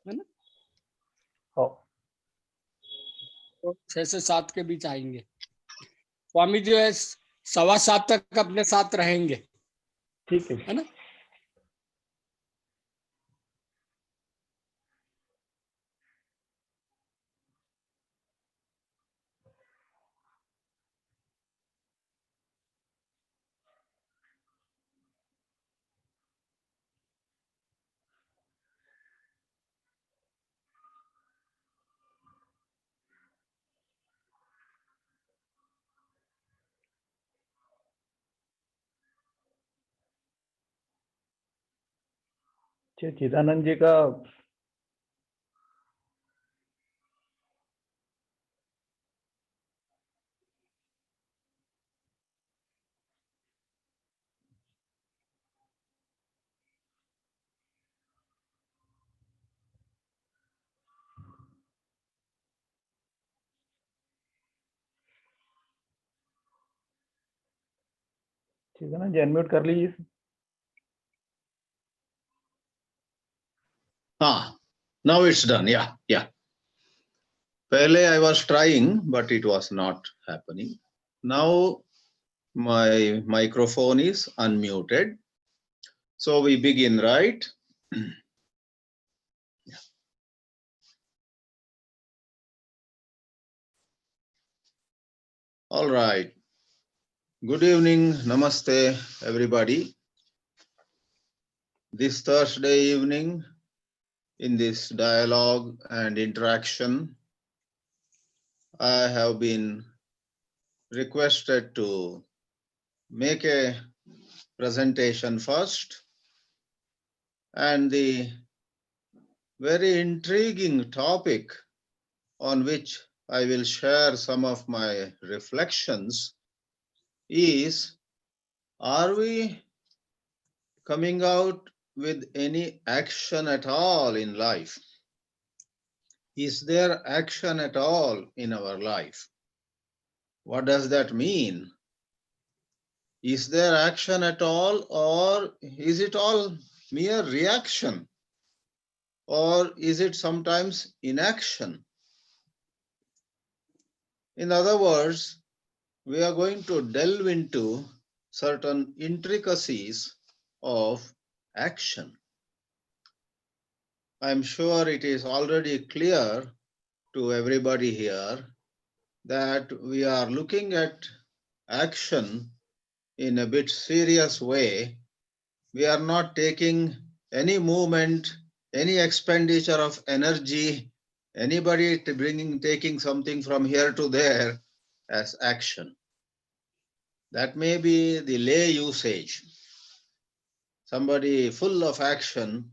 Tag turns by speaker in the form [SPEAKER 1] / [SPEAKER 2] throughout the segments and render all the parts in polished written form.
[SPEAKER 1] है ना?
[SPEAKER 2] हो.
[SPEAKER 1] तो 6 से 7 के बीच आएंगे। स्वामी जो है 7:15 तक अपने साथ रहेंगे,
[SPEAKER 2] ठीक है.
[SPEAKER 1] है ना?
[SPEAKER 2] चिदानंद जी का चिदानंद जी अनम्यूट कर लीजिए.
[SPEAKER 3] Now it's done. Yeah. Pehle I was trying, but it was not happening. Now my microphone is unmuted. So we begin, right? Yeah. All right. Good evening. Namaste, everybody. This Thursday evening, in this dialogue and interaction, I have been requested to make a presentation first, and the very intriguing topic on which I will share some of my reflections is, are we coming out with any action at all in life? Is there action at all in our life? What does that mean? Is there action at all, or is it all mere reaction? Or is it sometimes inaction? In other words, we are going to delve into certain intricacies of action. I'm sure it is already clear to everybody here that we are looking at action in a bit serious way. We are not taking any movement, any expenditure of energy, anybody taking something from here to there as action. That may be the lay usage. Somebody full of action,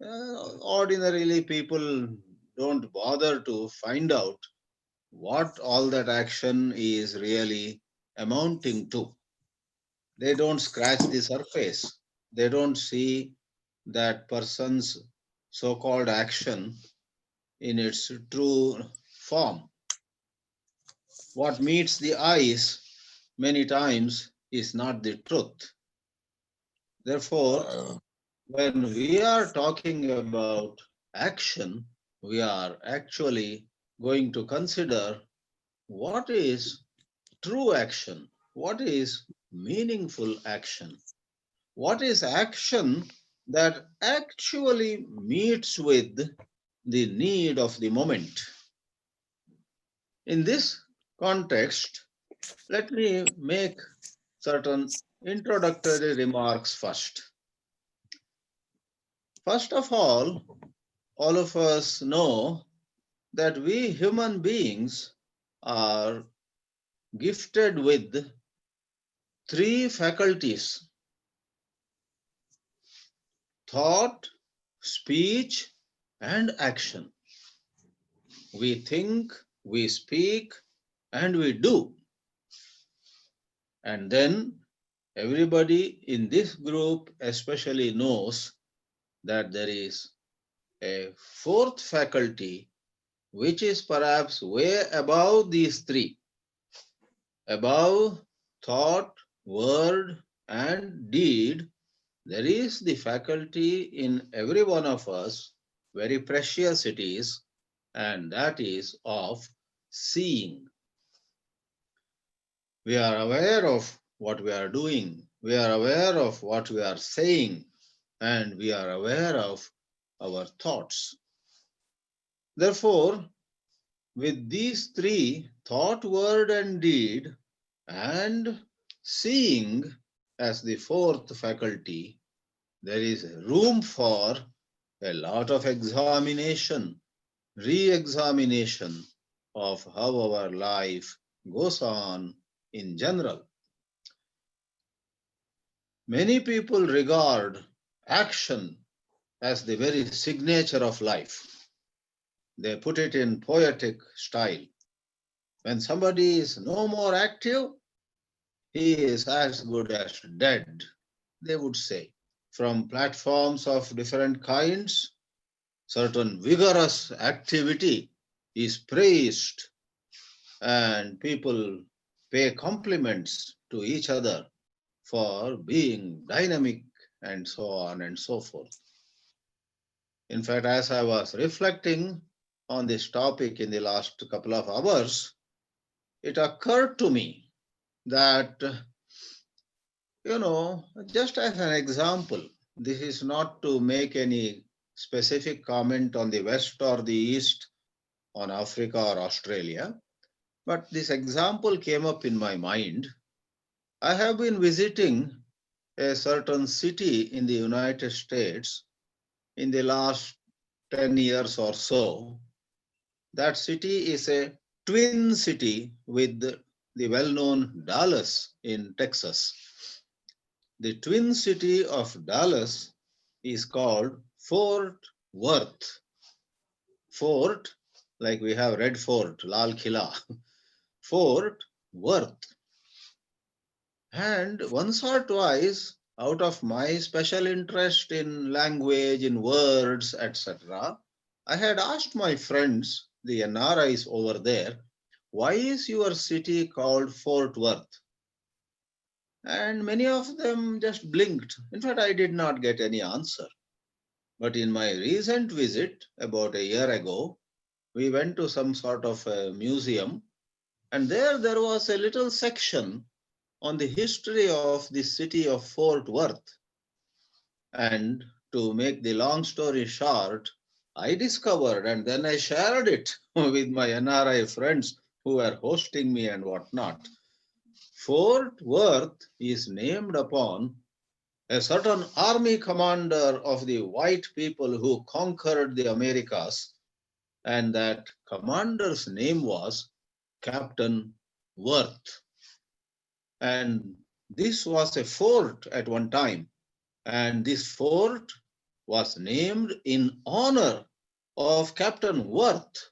[SPEAKER 3] ordinarily people don't bother to find out what all that action is really amounting to. They don't scratch the surface. They don't see that person's so-called action in its true form. What meets the eyes many times is not the truth. Therefore, when we are talking about action, we are actually going to consider what is true action, what is meaningful action, what is action that actually meets with the need of the moment. In this context, let me make certain introductory remarks first. First of all of us know that we human beings are gifted with three faculties: thought, speech, and action. We think, we speak, and we do. And then everybody in this group especially knows that there is a fourth faculty which is perhaps way above these three, above thought, word, and deed. There is the faculty in every one of us very precious it is, and that is of seeing. We are aware of what we are doing, we are aware of what we are saying, and we are aware of our thoughts. Therefore, with these three, thought, word, and deed, and seeing as the fourth faculty, there is room for a lot of examination, re-examination of how our life goes on in general. Many people regard action as the very signature of life. They put it in poetic style. When somebody is no more active, he is as good as dead, they would say. From platforms of different kinds, certain vigorous activity is praised, and people pay compliments to each other for being dynamic and so on and so forth. In fact, as I was reflecting on this topic in the last couple of hours, it occurred to me that, just as an example, this is not to make any specific comment on the West or the East, on Africa or Australia, but this example came up in my mind. I have been visiting a certain city in the United States in the last 10 years or so. That city is a twin city with the well-known Dallas in Texas. The twin city of Dallas is called Fort Worth. Fort, like we have Red Fort, Lal Killa. Fort Worth. And once or twice, out of my special interest in language, in words, etc., I had asked my friends, the NRIs over there, why is your city called Fort Worth? And many of them just blinked. In fact, I did not get any answer. But in my recent visit, about a year ago, we went to some sort of a museum, and there was a little section on the history of the city of Fort Worth. And to make the long story short, I discovered and then I shared it with my NRI friends who were hosting me and whatnot. Fort Worth is named upon a certain army commander of the white people who conquered the Americas, and that commander's name was Captain Worth. And this was a fort at one time, and this fort was named in honor of Captain Worth,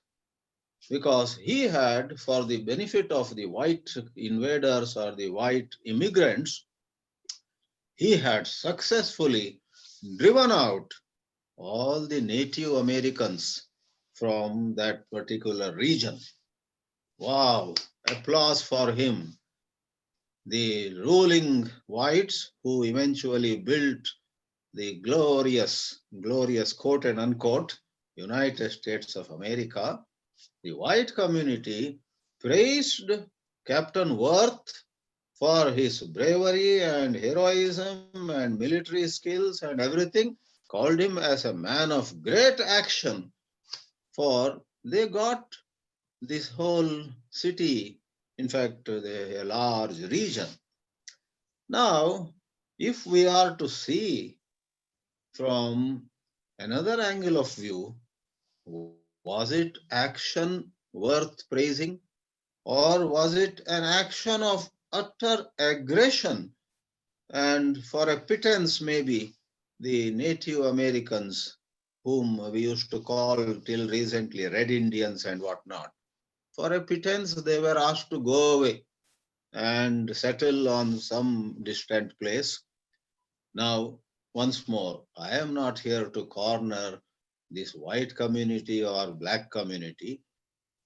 [SPEAKER 3] because he had, for the benefit of the white invaders or the white immigrants, he had successfully driven out all the Native Americans from that particular region. Wow, applause for him. The ruling whites who eventually built the glorious, quote and unquote, United States of America, the white community praised Captain Worth for his bravery and heroism and military skills and everything, called him as a man of great action, for they got this whole city, in fact, a large region. Now, if we are to see from another angle of view, was it action worth praising, or was it an action of utter aggression? And for a pittance, maybe the Native Americans, whom we used to call till recently Red Indians and whatnot, for a pittance, they were asked to go away and settle on some distant place. Now, once more, I am not here to corner this white community or black community.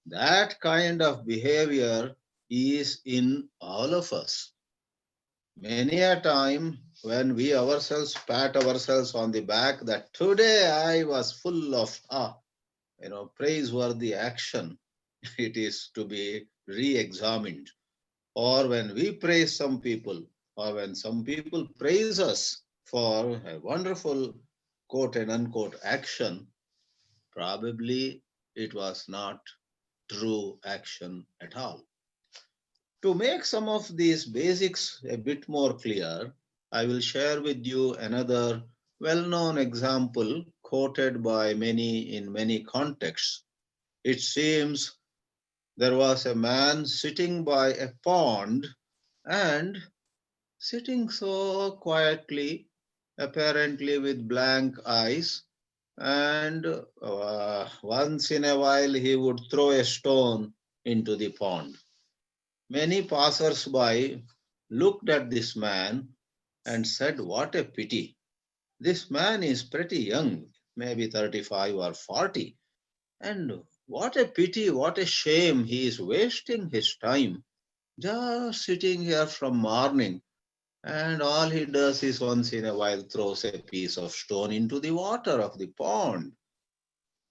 [SPEAKER 3] That kind of behavior is in all of us. Many a time when we ourselves pat ourselves on the back that today I was full of praiseworthy action, it is to be re-examined. Or when we praise some people, or when some people praise us for a wonderful quote and unquote action, probably it was not true action at all. To make some of these basics a bit more clear, I will share with you another well known example quoted by many in many contexts. It seems there was a man sitting by a pond and sitting so quietly, apparently with blank eyes, and once in a while he would throw a stone into the pond. Many passers-by looked at this man and said, "What a pity. This man is pretty young, maybe 35 or 40. And what a pity, what a shame he is wasting his time just sitting here from morning. And all he does is once in a while throws a piece of stone into the water of the pond."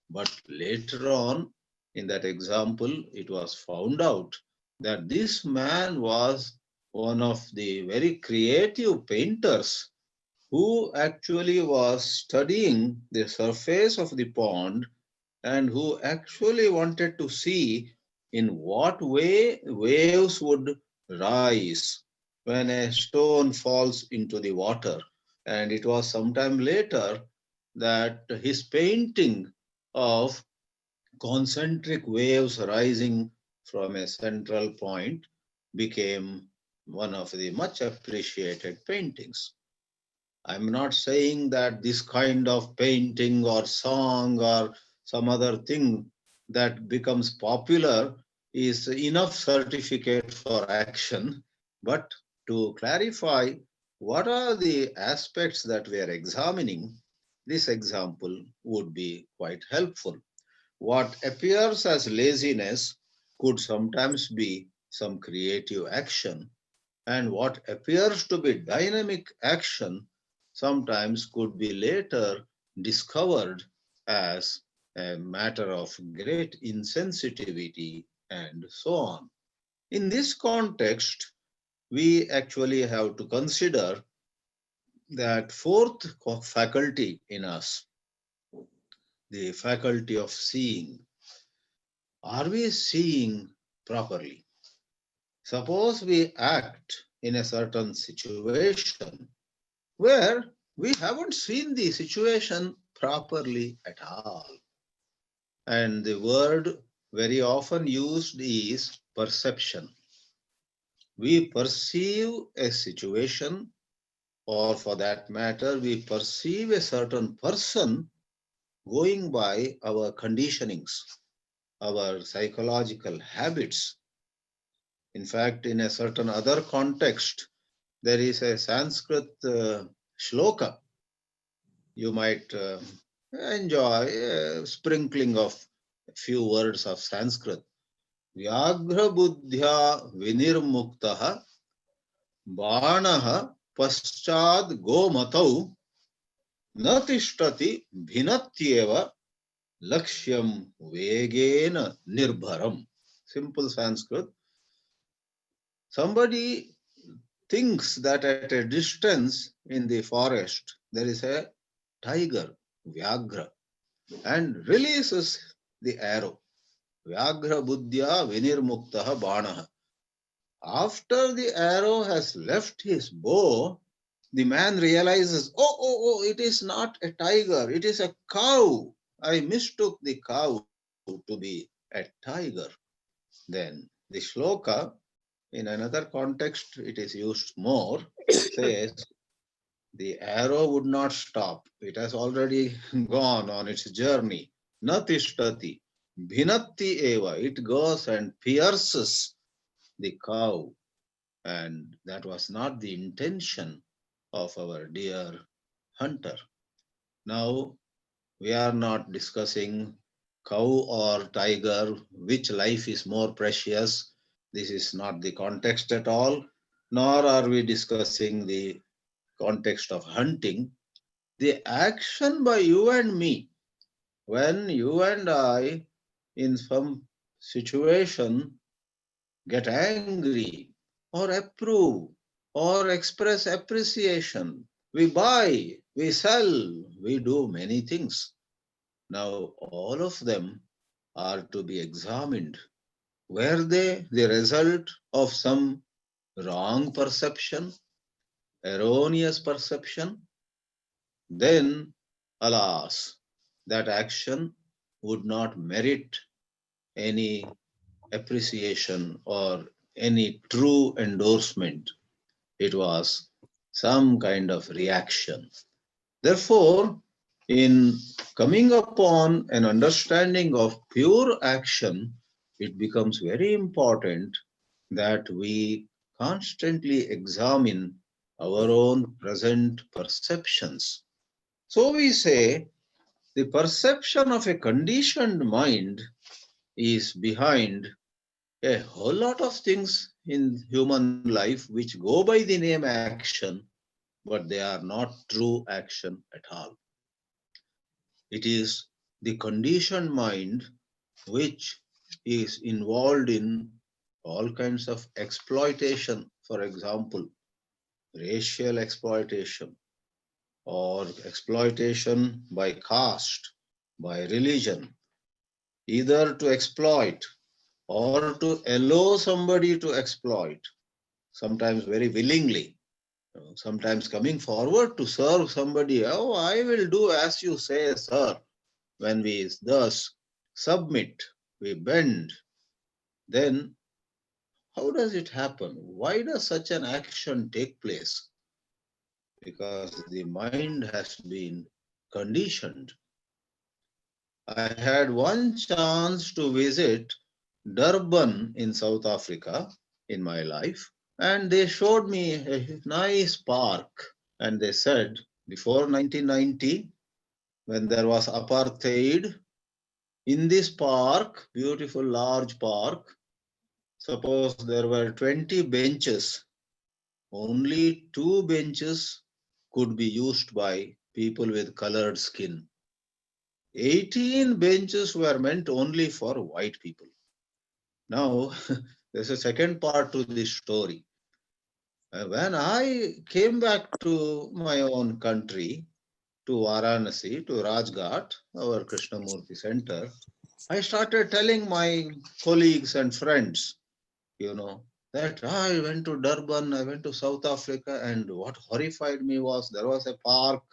[SPEAKER 3] But later on, in that example, it was found out that this man was one of the very creative painters who actually was studying the surface of the pond and who actually wanted to see in what way waves would rise when a stone falls into the water. And it was sometime later that his painting of concentric waves rising from a central point became one of the much appreciated paintings. I'm not saying that this kind of painting or song or some other thing that becomes popular is enough certificate for action, but to clarify what are the aspects that we are examining, this example would be quite helpful. What appears as laziness could sometimes be some creative action, and what appears to be dynamic action sometimes could be later discovered as a matter of great insensitivity and so on. In this context, we actually have to consider that fourth faculty in us, the faculty of seeing. Are we seeing properly? Suppose we act in a certain situation where we haven't seen the situation properly at all. And the word very often used is perception. We perceive a situation, or for that matter, we perceive a certain person going by our conditionings, our psychological habits. In fact, in a certain other context, there is a Sanskrit shloka. You might enjoy a sprinkling of a few words of Sanskrit. Vyagra buddhya vinirmuktaha banaha paschad gomatau natishtati bhinatyeva lakshyam vegena nirbharam. Simple Sanskrit. Somebody thinks that at a distance in the forest there is a tiger, Vyagra, and releases the arrow. Vyagra buddhya vinirmuktaha banaha. After the arrow has left his bow, the man realizes, it is not a tiger, it is a cow. I mistook the cow to be a tiger. Then the shloka, in another context, it is used more, says the arrow would not stop. It has already gone on its journey. Natishtati. Bhinatti eva. It goes and pierces the cow. And that was not the intention of our dear hunter. Now, we are not discussing cow or tiger, which life is more precious. This is not the context at all. nor are we discussing the context of hunting. The action by you and me, when you and I, in some situation, get angry or approve or express appreciation, we buy, we sell, we do many things. Now, all of them are to be examined. Were they the result of some wrong perception, erroneous perception? Then, alas, that action would not merit any appreciation or any true endorsement. It was some kind of reaction. Therefore, in coming upon an understanding of pure action, it becomes very important that we constantly examine our own present perceptions. So we say the perception of a conditioned mind is behind a whole lot of things in human life which go by the name action, but they are not true action at all. It is the conditioned mind which is involved in all kinds of exploitation, for example, racial exploitation or exploitation by caste, by religion, either to exploit or to allow somebody to exploit, sometimes very willingly, sometimes coming forward to serve somebody. Oh, I will do as you say, sir. When we thus submit, we bend, then how does it happen? Why does such an action take place? Because the mind has been conditioned. I had one chance to visit Durban in South Africa in my life, and they showed me a nice park. And they said, before 1990, when there was apartheid, in this park, beautiful large park, suppose there were 20 benches, only 2 benches could be used by people with colored skin. 18 benches were meant only for white people. Now, there's a second part to this story. When I came back to my own country, to Varanasi, to Rajghat, our Krishnamurti center, I started telling my colleagues and friends, that I went to Durban, I went to South Africa, and what horrified me was there was a park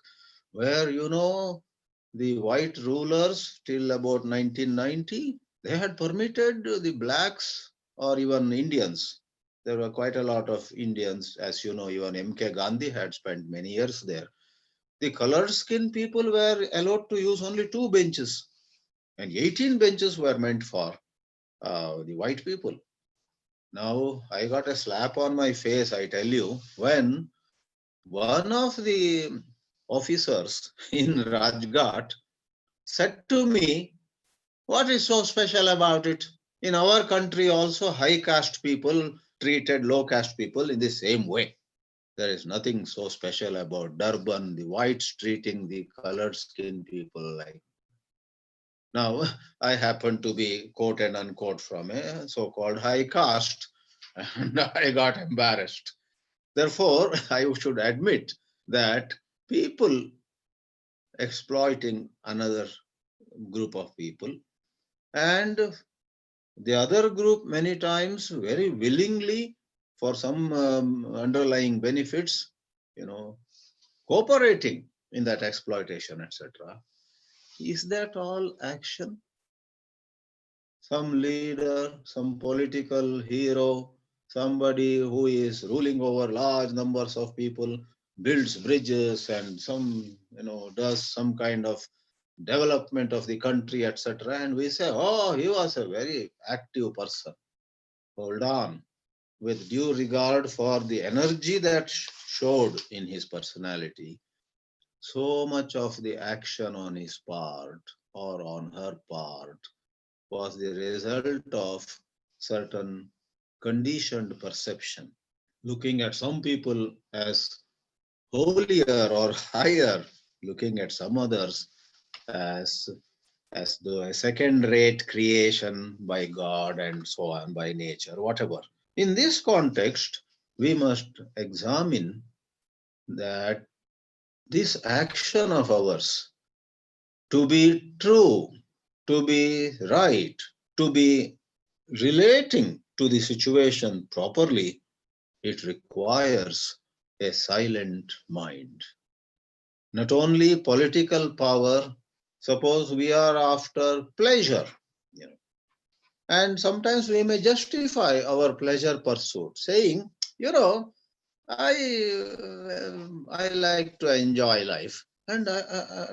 [SPEAKER 3] where, the white rulers till about 1990, they had permitted the blacks or even Indians. There were quite a lot of Indians, as you know, even M.K. Gandhi had spent many years there. The colored skin people were allowed to use only 2 benches, and 18 benches were meant for the white people. Now, I got a slap on my face, I tell you, when one of the officers in Rajghat said to me, what is so special about it? In our country, also, high caste people treated low caste people in the same way. There is nothing so special about Durban, the whites treating the colored skin people like. Now, I happen to be quote and unquote from a so called high caste, and I got embarrassed. Therefore, I should admit that people exploiting another group of people, and the other group many times very willingly for some underlying benefits, cooperating in that exploitation, etc. Is that all action? Some leader, some political hero, somebody who is ruling over large numbers of people, builds bridges and some, does some kind of development of the country, etc. And we say, oh, he was a very active person. Hold on. With due regard for the energy that showed in his personality, so much of the action on his part or on her part was the result of certain conditioned perception. looking at some people as holier or higher, looking at some others as though a second-rate creation by God and so on, by nature, whatever. In this context, we must examine that this action of ours to be true, to be right, to be relating to the situation properly, it requires a silent mind. Not only political power, suppose we are after pleasure, you know, and sometimes we may justify our pleasure pursuit, saying, I like to enjoy life, and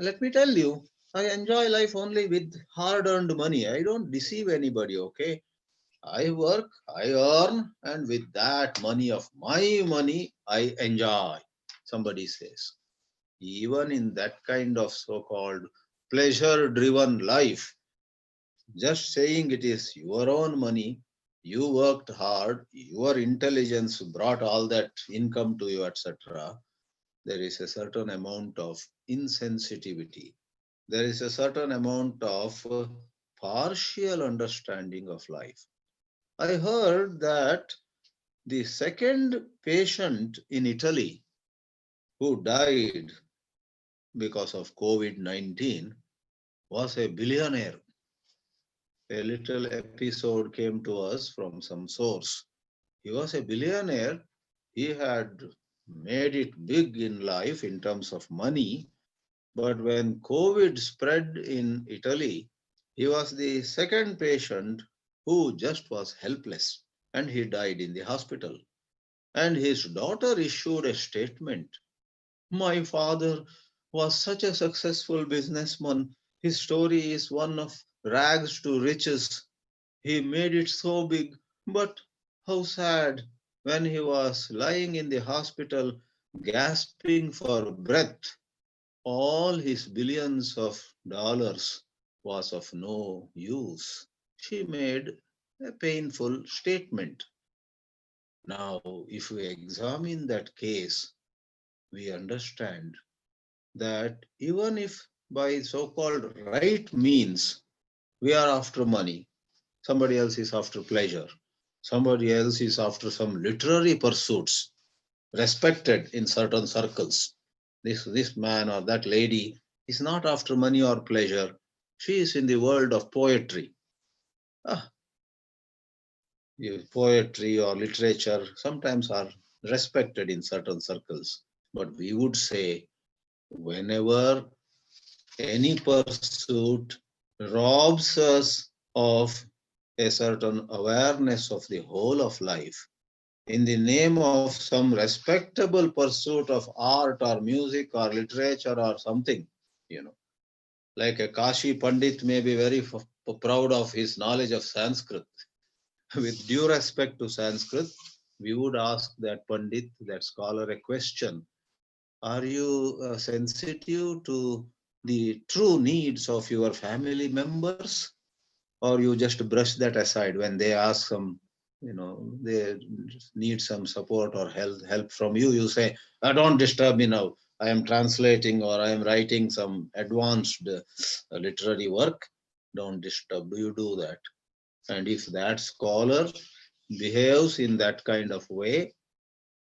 [SPEAKER 3] let me tell you, I enjoy life only with hard-earned money. I don't deceive anybody. Okay, I work, I earn, and with that money of my money, I enjoy. Somebody says, even in that kind of so-called pleasure-driven life, just saying it is your own money, you worked hard, your intelligence brought all that income to you, etc. There is a certain amount of insensitivity. There is a certain amount of partial understanding of life. I heard that the second patient in Italy who died because of COVID-19 was a billionaire. A little episode came to us from some source. He was a billionaire. He had made it big in life in terms of money. But when COVID spread in Italy, he was the second patient who just was helpless, and he died in the hospital. And his daughter issued a statement. My father was such a successful businessman. His story is one of rags to riches. He made it so big, but how sad when he was lying in the hospital, gasping for breath. All his billions of dollars was of no use. She made a painful statement. Now, if we examine that case, we understand that even if by so-called right means we are after money, somebody else is after pleasure, somebody else is after some literary pursuits, respected in certain circles. This man or that lady is not after money or pleasure. She is in the world of poetry. Ah, poetry or literature sometimes are respected in certain circles. But we would say whenever any pursuit robs us of a certain awareness of the whole of life in the name of some respectable pursuit of art or music or literature or something, like a Kashi Pandit may be very proud of his knowledge of Sanskrit. With due respect to Sanskrit, we would ask that Pandit, that scholar, a question. Are you sensitive to the true needs of your family members? Or you just brush that aside when they ask some, they need some support or help from you? You say, don't disturb me now. I am translating or I am writing some advanced literary work. Don't disturb. Do you do that? And if that scholar behaves in that kind of way,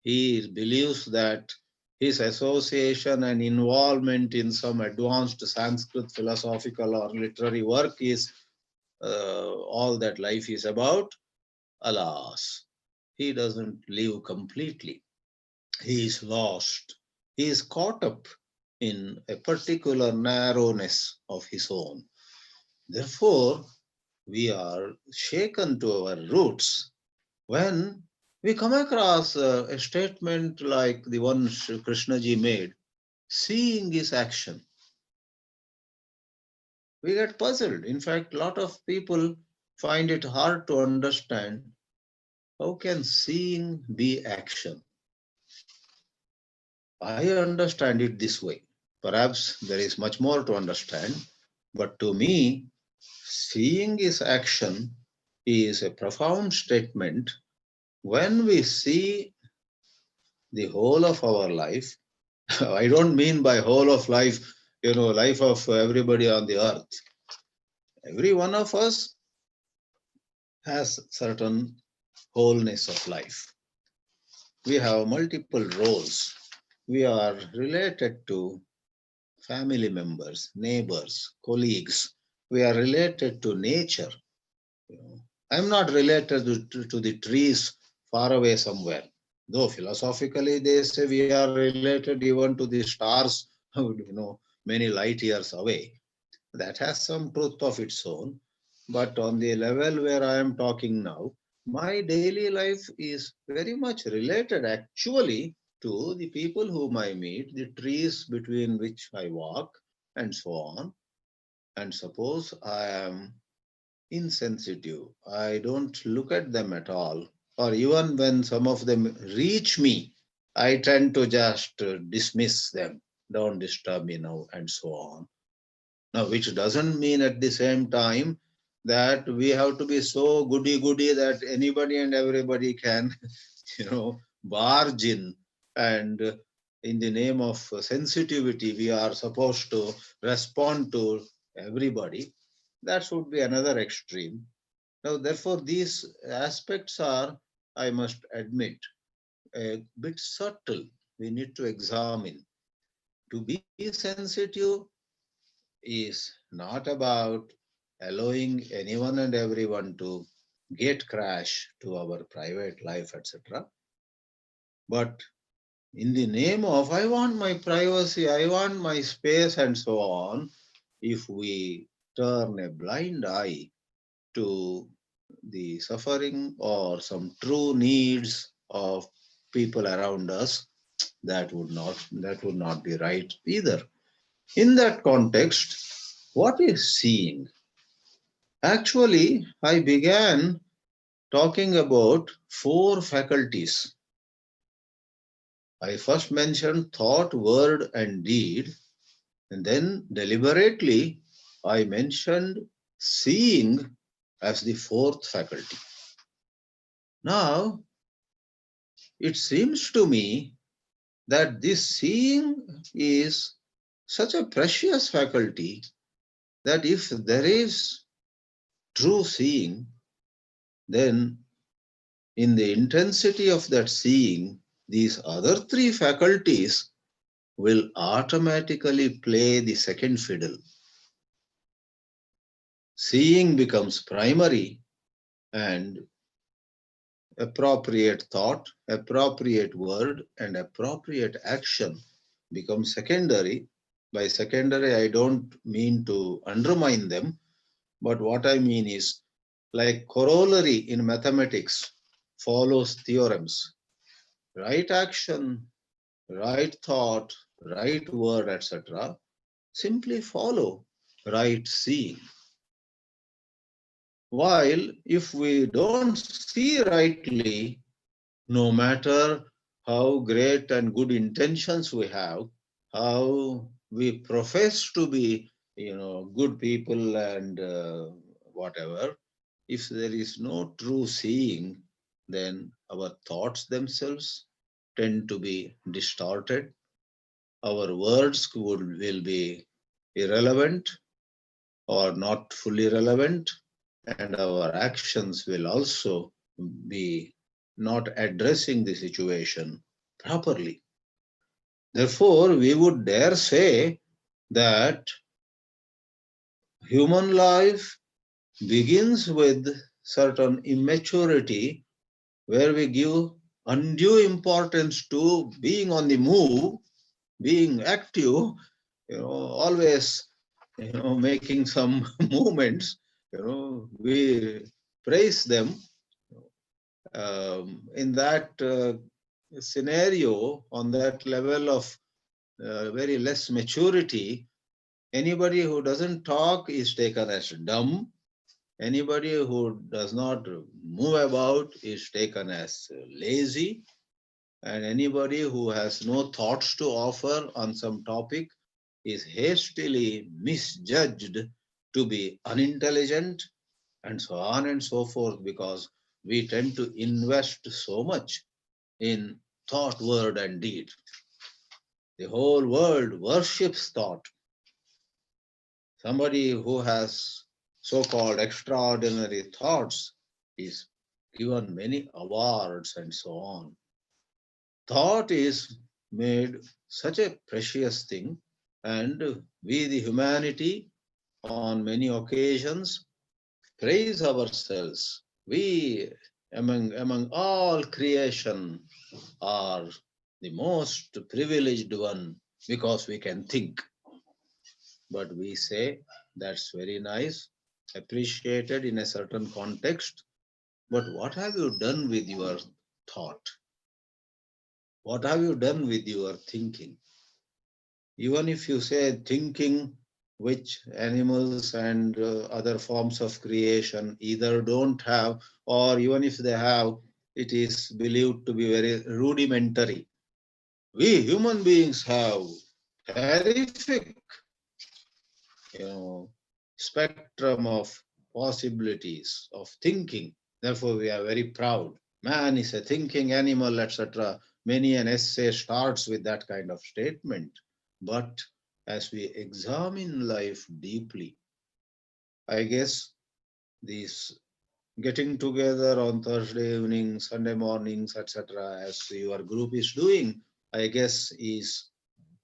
[SPEAKER 3] he believes that his association and involvement in some advanced Sanskrit philosophical or literary work is all that life is about. Alas, he doesn't live completely. He is lost. He is caught up in a particular narrowness of his own. Therefore, we are shaken to our roots when we come across a statement like the one Krishnaji made, seeing is action. We get puzzled. In fact, a lot of people find it hard to understand how can seeing be action. I understand it this way. Perhaps there is much more to understand, but to me, seeing is action is a profound statement. When we see the whole of our life. I don't mean by whole of life, life of everybody on the earth. Every one of us has certain wholeness of life. We have multiple roles. We are related to family members, neighbors, colleagues. We are related to nature. I'm not related to the trees far away somewhere. Though philosophically they say we are related even to the stars, many light years away. That has some truth of its own. But on the level where I am talking now, my daily life is very much related actually to the people whom I meet, the trees between which I walk, and so on. And suppose I am insensitive, I don't look at them at all, or even when some of them reach me, I tend to just dismiss them, don't disturb me now, and so on. Now, which doesn't mean at the same time that we have to be so goody-goody that anybody and everybody can, barge in, and in the name of sensitivity, we are supposed to respond to everybody. That should be another extreme. Now, therefore, these aspects are, I must admit, a bit subtle. We need to examine. To be sensitive is not about allowing anyone and everyone to get crash to our private life, etc. But in the name of, I want my privacy, I want my space, and so on, if we turn a blind eye to the suffering or some true needs of people around us, that would not be right either. In that context, what is seeing? Actually, I began talking about 4 faculties. I first mentioned thought, word, and deed, and then deliberately I mentioned seeing as the 4th faculty. Now, it seems to me that this seeing is such a precious faculty that if there is true seeing, then in the intensity of that seeing, these other 3 faculties will automatically play the second fiddle. Seeing becomes primary, and appropriate thought, appropriate word, and appropriate action become secondary. By secondary, I don't mean to undermine them, but what I mean is, like corollary in mathematics follows theorems. Right action, right thought, right word, etc. simply follow right seeing. While if we don't see rightly, no matter how great and good intentions we have, how we profess to be, good people and whatever, if there is no true seeing, then our thoughts themselves tend to be distorted. Our words will be irrelevant or not fully relevant, and our actions will also be not addressing the situation properly. Therefore, we would dare say that human life begins with certain immaturity where we give undue importance to being on the move, being active, always, making some movements, we praise them. In that scenario, on that level of very less maturity, anybody who doesn't talk is taken as dumb. Anybody who does not move about is taken as lazy. And anybody who has no thoughts to offer on some topic is hastily misjudged to be unintelligent, and so on and so forth, because we tend to invest so much in thought, word, and deed. The whole world worships thought. Somebody who has so-called extraordinary thoughts is given many awards and so on. Thought is made such a precious thing, and we, the humanity, on many occasions praise ourselves. We, among all creation, are the most privileged one because we can think. But we say that's very nice, appreciated in a certain context. But what have you done with your thought? What have you done with your thinking? Even if you say thinking, which animals and other forms of creation either don't have, or even if they have, it is believed to be very rudimentary. We human beings have terrific, spectrum of possibilities of thinking. Therefore, we are very proud. Man is a thinking animal, etc. Many an essay starts with that kind of statement. But as we examine life deeply, I guess this getting together on Thursday evening, Sunday mornings, etc., as your group is doing, I guess is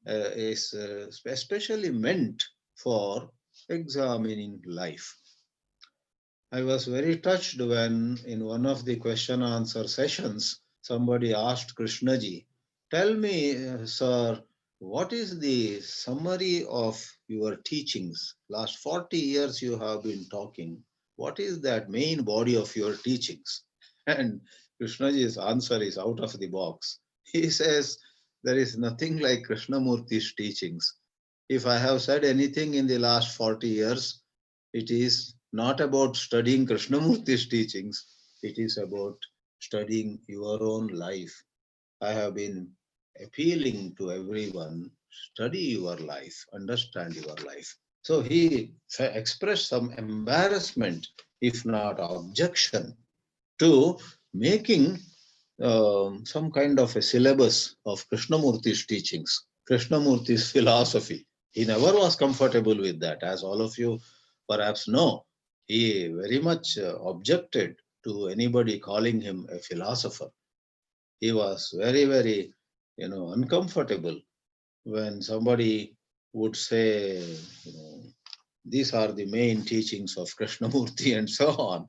[SPEAKER 3] especially meant for examining life. I was very touched when in one of the question answer sessions, somebody asked Krishnaji, tell me, sir, what is the summary of your teachings? Last 40 years you have been talking. What is that main body of your teachings? And Krishnaji's answer is out of the box. He says, there is nothing like Krishnamurti's teachings. If I have said anything in the last 40 years, it is not about studying Krishnamurti's teachings, it is about studying your own life. I have been appealing to everyone, study your life, understand your life. So he expressed some embarrassment, if not objection, to making some kind of a syllabus of Krishnamurti's teachings, Krishnamurti's philosophy. He never was comfortable with that, as all of you perhaps know. He very much objected to anybody calling him a philosopher. He was very, very, uncomfortable when somebody would say, these are the main teachings of Krishnamurti and so on.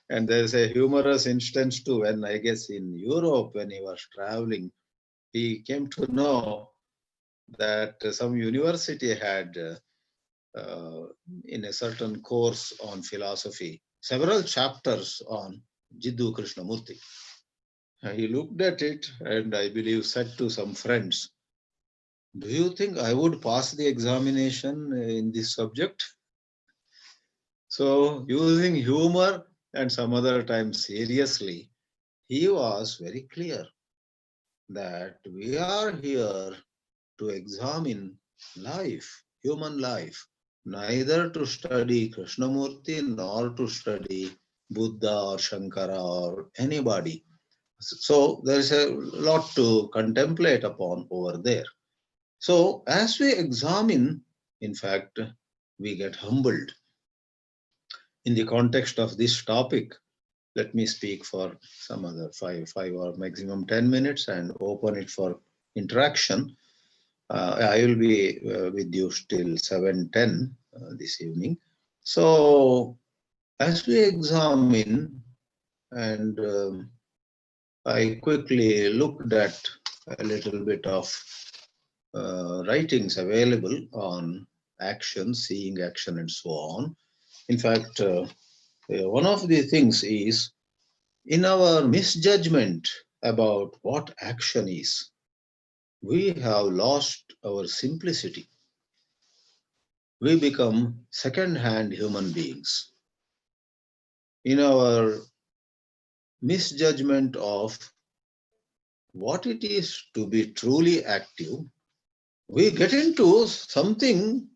[SPEAKER 3] And there's a humorous instance too, when I guess in Europe, when he was traveling, he came to know that some university had, in a certain course on philosophy, several chapters on Jiddu Krishnamurti. He looked at it and I believe said to some friends, do you think I would pass the examination in this subject? So using humor and some other times seriously, he was very clear that we are here to examine life, human life, neither to study Krishnamurti nor to study Buddha or Shankara or anybody. So there is a lot to contemplate upon over there. So as we examine, in fact, we get humbled. In the context of this topic, let me speak for some other five or maximum 10 minutes and open it for interaction. I will be with you till 7:10 this evening. So as we examine, and I quickly looked at a little bit of writings available on action, seeing action, and so on. In fact, one of the things is in our misjudgment about what action is, we have lost our simplicity. We become second-hand human beings. In our misjudgment of what it is to be truly active, we get into something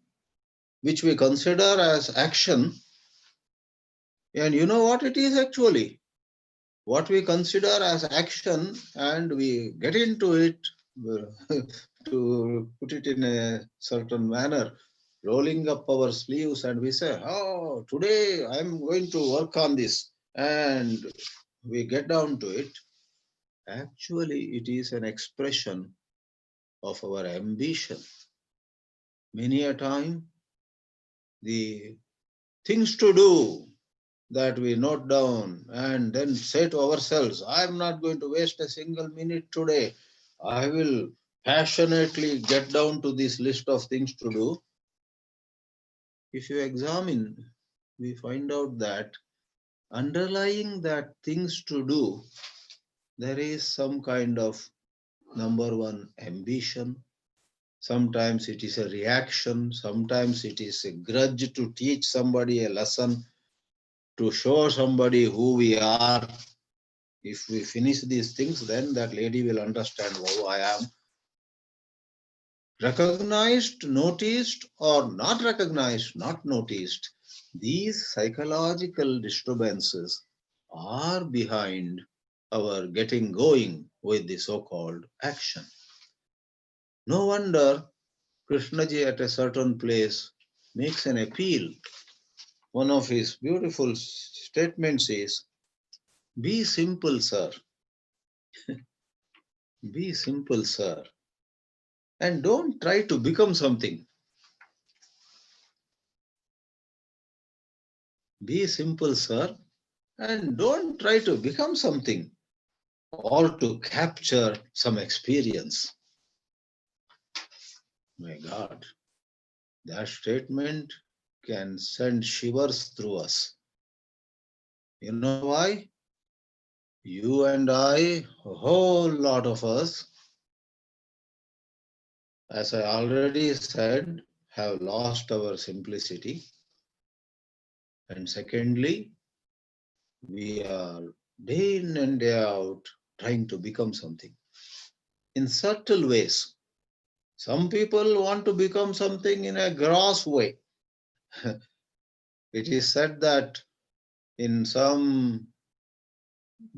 [SPEAKER 3] which we consider as action. And you know what it is actually? what we consider as action, and we get into it to put it in a certain manner, rolling up our sleeves, and we say, oh, today I'm going to work on this, and we get down to it. Actually, it is an expression of our ambition. Many a time, the things to do that we note down and then say to ourselves, I'm not going to waste a single minute today. I will passionately get down to this list of things to do. If you examine, we find out that underlying that things to do, there is some kind of number one ambition. Sometimes it is a reaction. Sometimes it is a grudge to teach somebody a lesson, to show somebody who we are. If we finish these things, then that lady will understand who I am. Recognized, noticed, or not recognized, not noticed, these psychological disturbances are behind our getting going with the so-called action. No wonder Krishnaji at a certain place makes an appeal. One of his beautiful statements is, be simple, sir. Be simple, sir. And don't try to become something. Be simple, sir. And don't try to become something or to capture some experience. My God, that statement can send shivers through us. You know why? You and I, a whole lot of us, as I already said, have lost our simplicity. And secondly, we are day in and day out trying to become something in subtle ways. Some people want to become something in a gross way. It is said that in some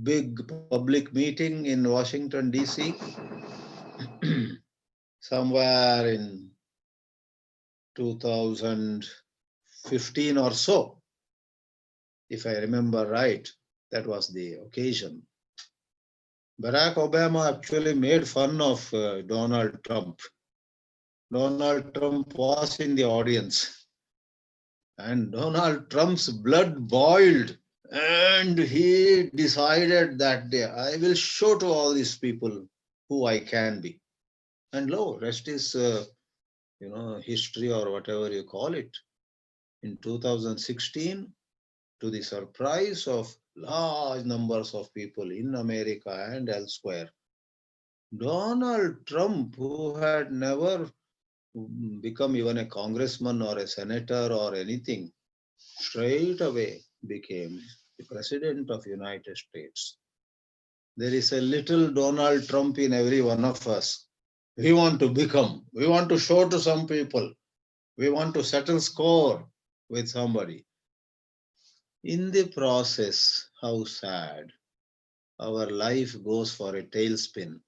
[SPEAKER 3] big public meeting in Washington, D.C., somewhere in 2015 or so, if I remember right, that was the occasion. Barack Obama actually made fun of Donald Trump. Donald Trump was in the audience, and Donald Trump's blood boiled, and he decided that day, I will show to all these people who I can be. And lo, rest is, history or whatever you call it. In 2016, to the surprise of large numbers of people in America and elsewhere, Donald Trump, who had never become even a congressman or a senator or anything, straight away became the president of United States. There is a little Donald Trump in every one of us. We want to become, we want to show to some people, we want to settle score with somebody. In the process, how sad, our life goes for a tailspin.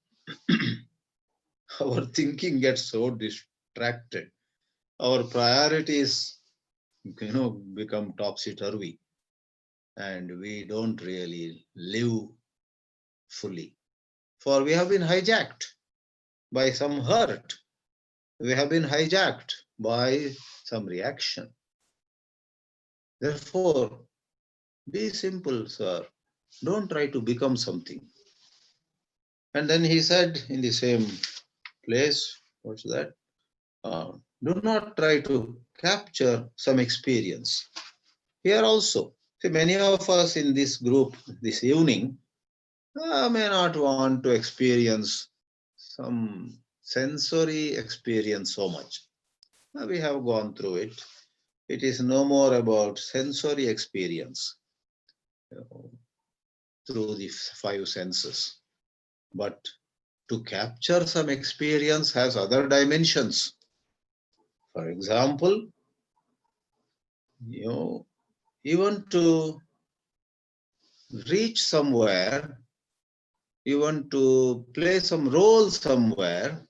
[SPEAKER 3] Our thinking gets so distracted. Our priorities, become topsy-turvy, and we don't really live fully. For we have been hijacked by some hurt. We have been hijacked by some reaction. Therefore, be simple, sir. Don't try to become something. And then he said in the same place, what's that? Do not try to capture some experience. Here also, see, many of us in this group this evening may not want to experience some sensory experience so much. We have gone through it. It is no more about sensory experience through the five senses. But to capture some experience has other dimensions. For example, even to reach somewhere, you want to play some role somewhere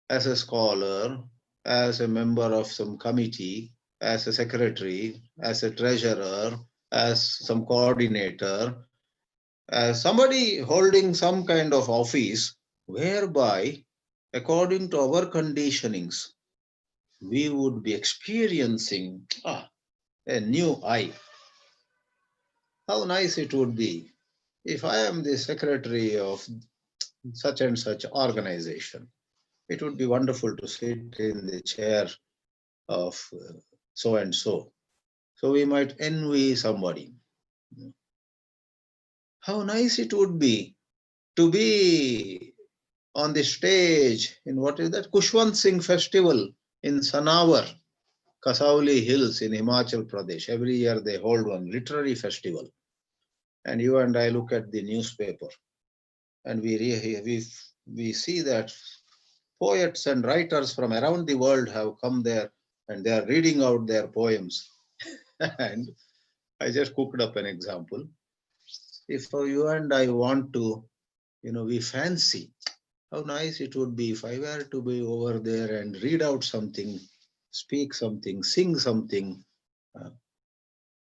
[SPEAKER 3] as a scholar, as a member of some committee, as a secretary, as a treasurer, as some coordinator, as somebody holding some kind of office, whereby, according to our conditionings, we would be experiencing a new I. How nice it would be if I am the secretary of such and such organization. It would be wonderful to sit in the chair of so and so. So we might envy somebody. How nice it would be to be on the stage in what is that? Kushwant Singh Festival in Sanawar, Kasauli Hills in Himachal Pradesh. Every year they hold one literary festival. And you and I look at the newspaper and we see that poets and writers from around the world have come there and they are reading out their poems. And I just cooked up an example. If you and I want to, we fancy how nice it would be if I were to be over there and read out something, speak something, sing something.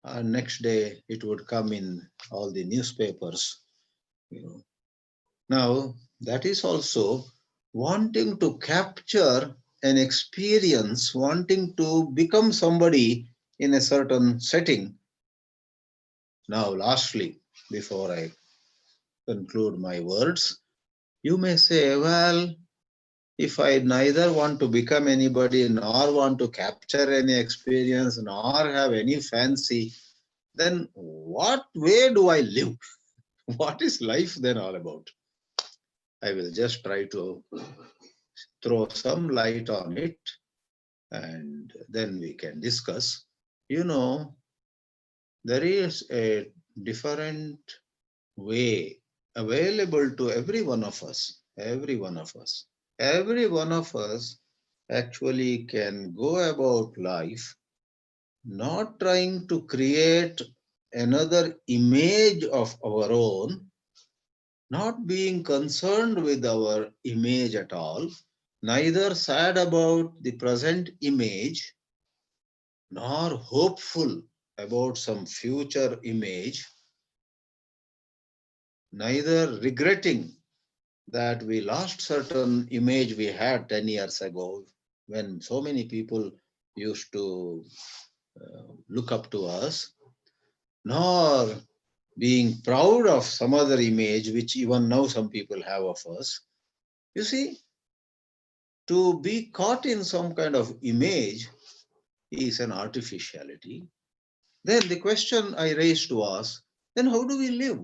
[SPEAKER 3] And next day it would come in all the newspapers. Now, that is also wanting to capture an experience, wanting to become somebody in a certain setting. Now, lastly, before I conclude my words, you may say, well, if I neither want to become anybody, nor want to capture any experience, nor have any fancy, then what way do I live? What is life then all about? I will just try to throw some light on it and then we can discuss. There is a different way available to every one of us. Every one of us. Every one of us actually can go about life not trying to create another image of our own, not being concerned with our image at all, neither sad about the present image, nor hopeful about some future image, neither regretting that we lost certain image we had 10 years ago when so many people used to look up to us, nor being proud of some other image which even now some people have of us. You see, to be caught in some kind of image is an artificiality. Then the question I raised to us, then how do we live?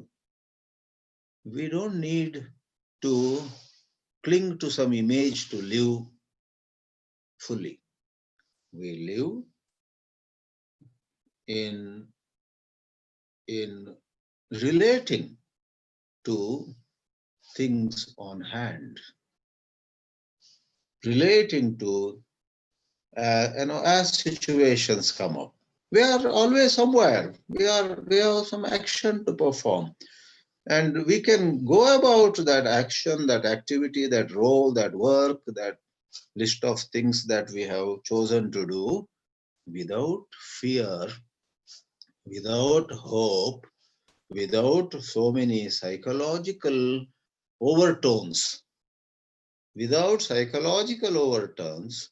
[SPEAKER 3] We don't need to cling to some image to live fully. We live in relating to things on hand, relating to as situations come up. We are always somewhere. We have some action to perform. And we can go about that action, that activity, that role, that work, that list of things that we have chosen to do without fear, without hope, without so many psychological overtones. Without psychological overtones,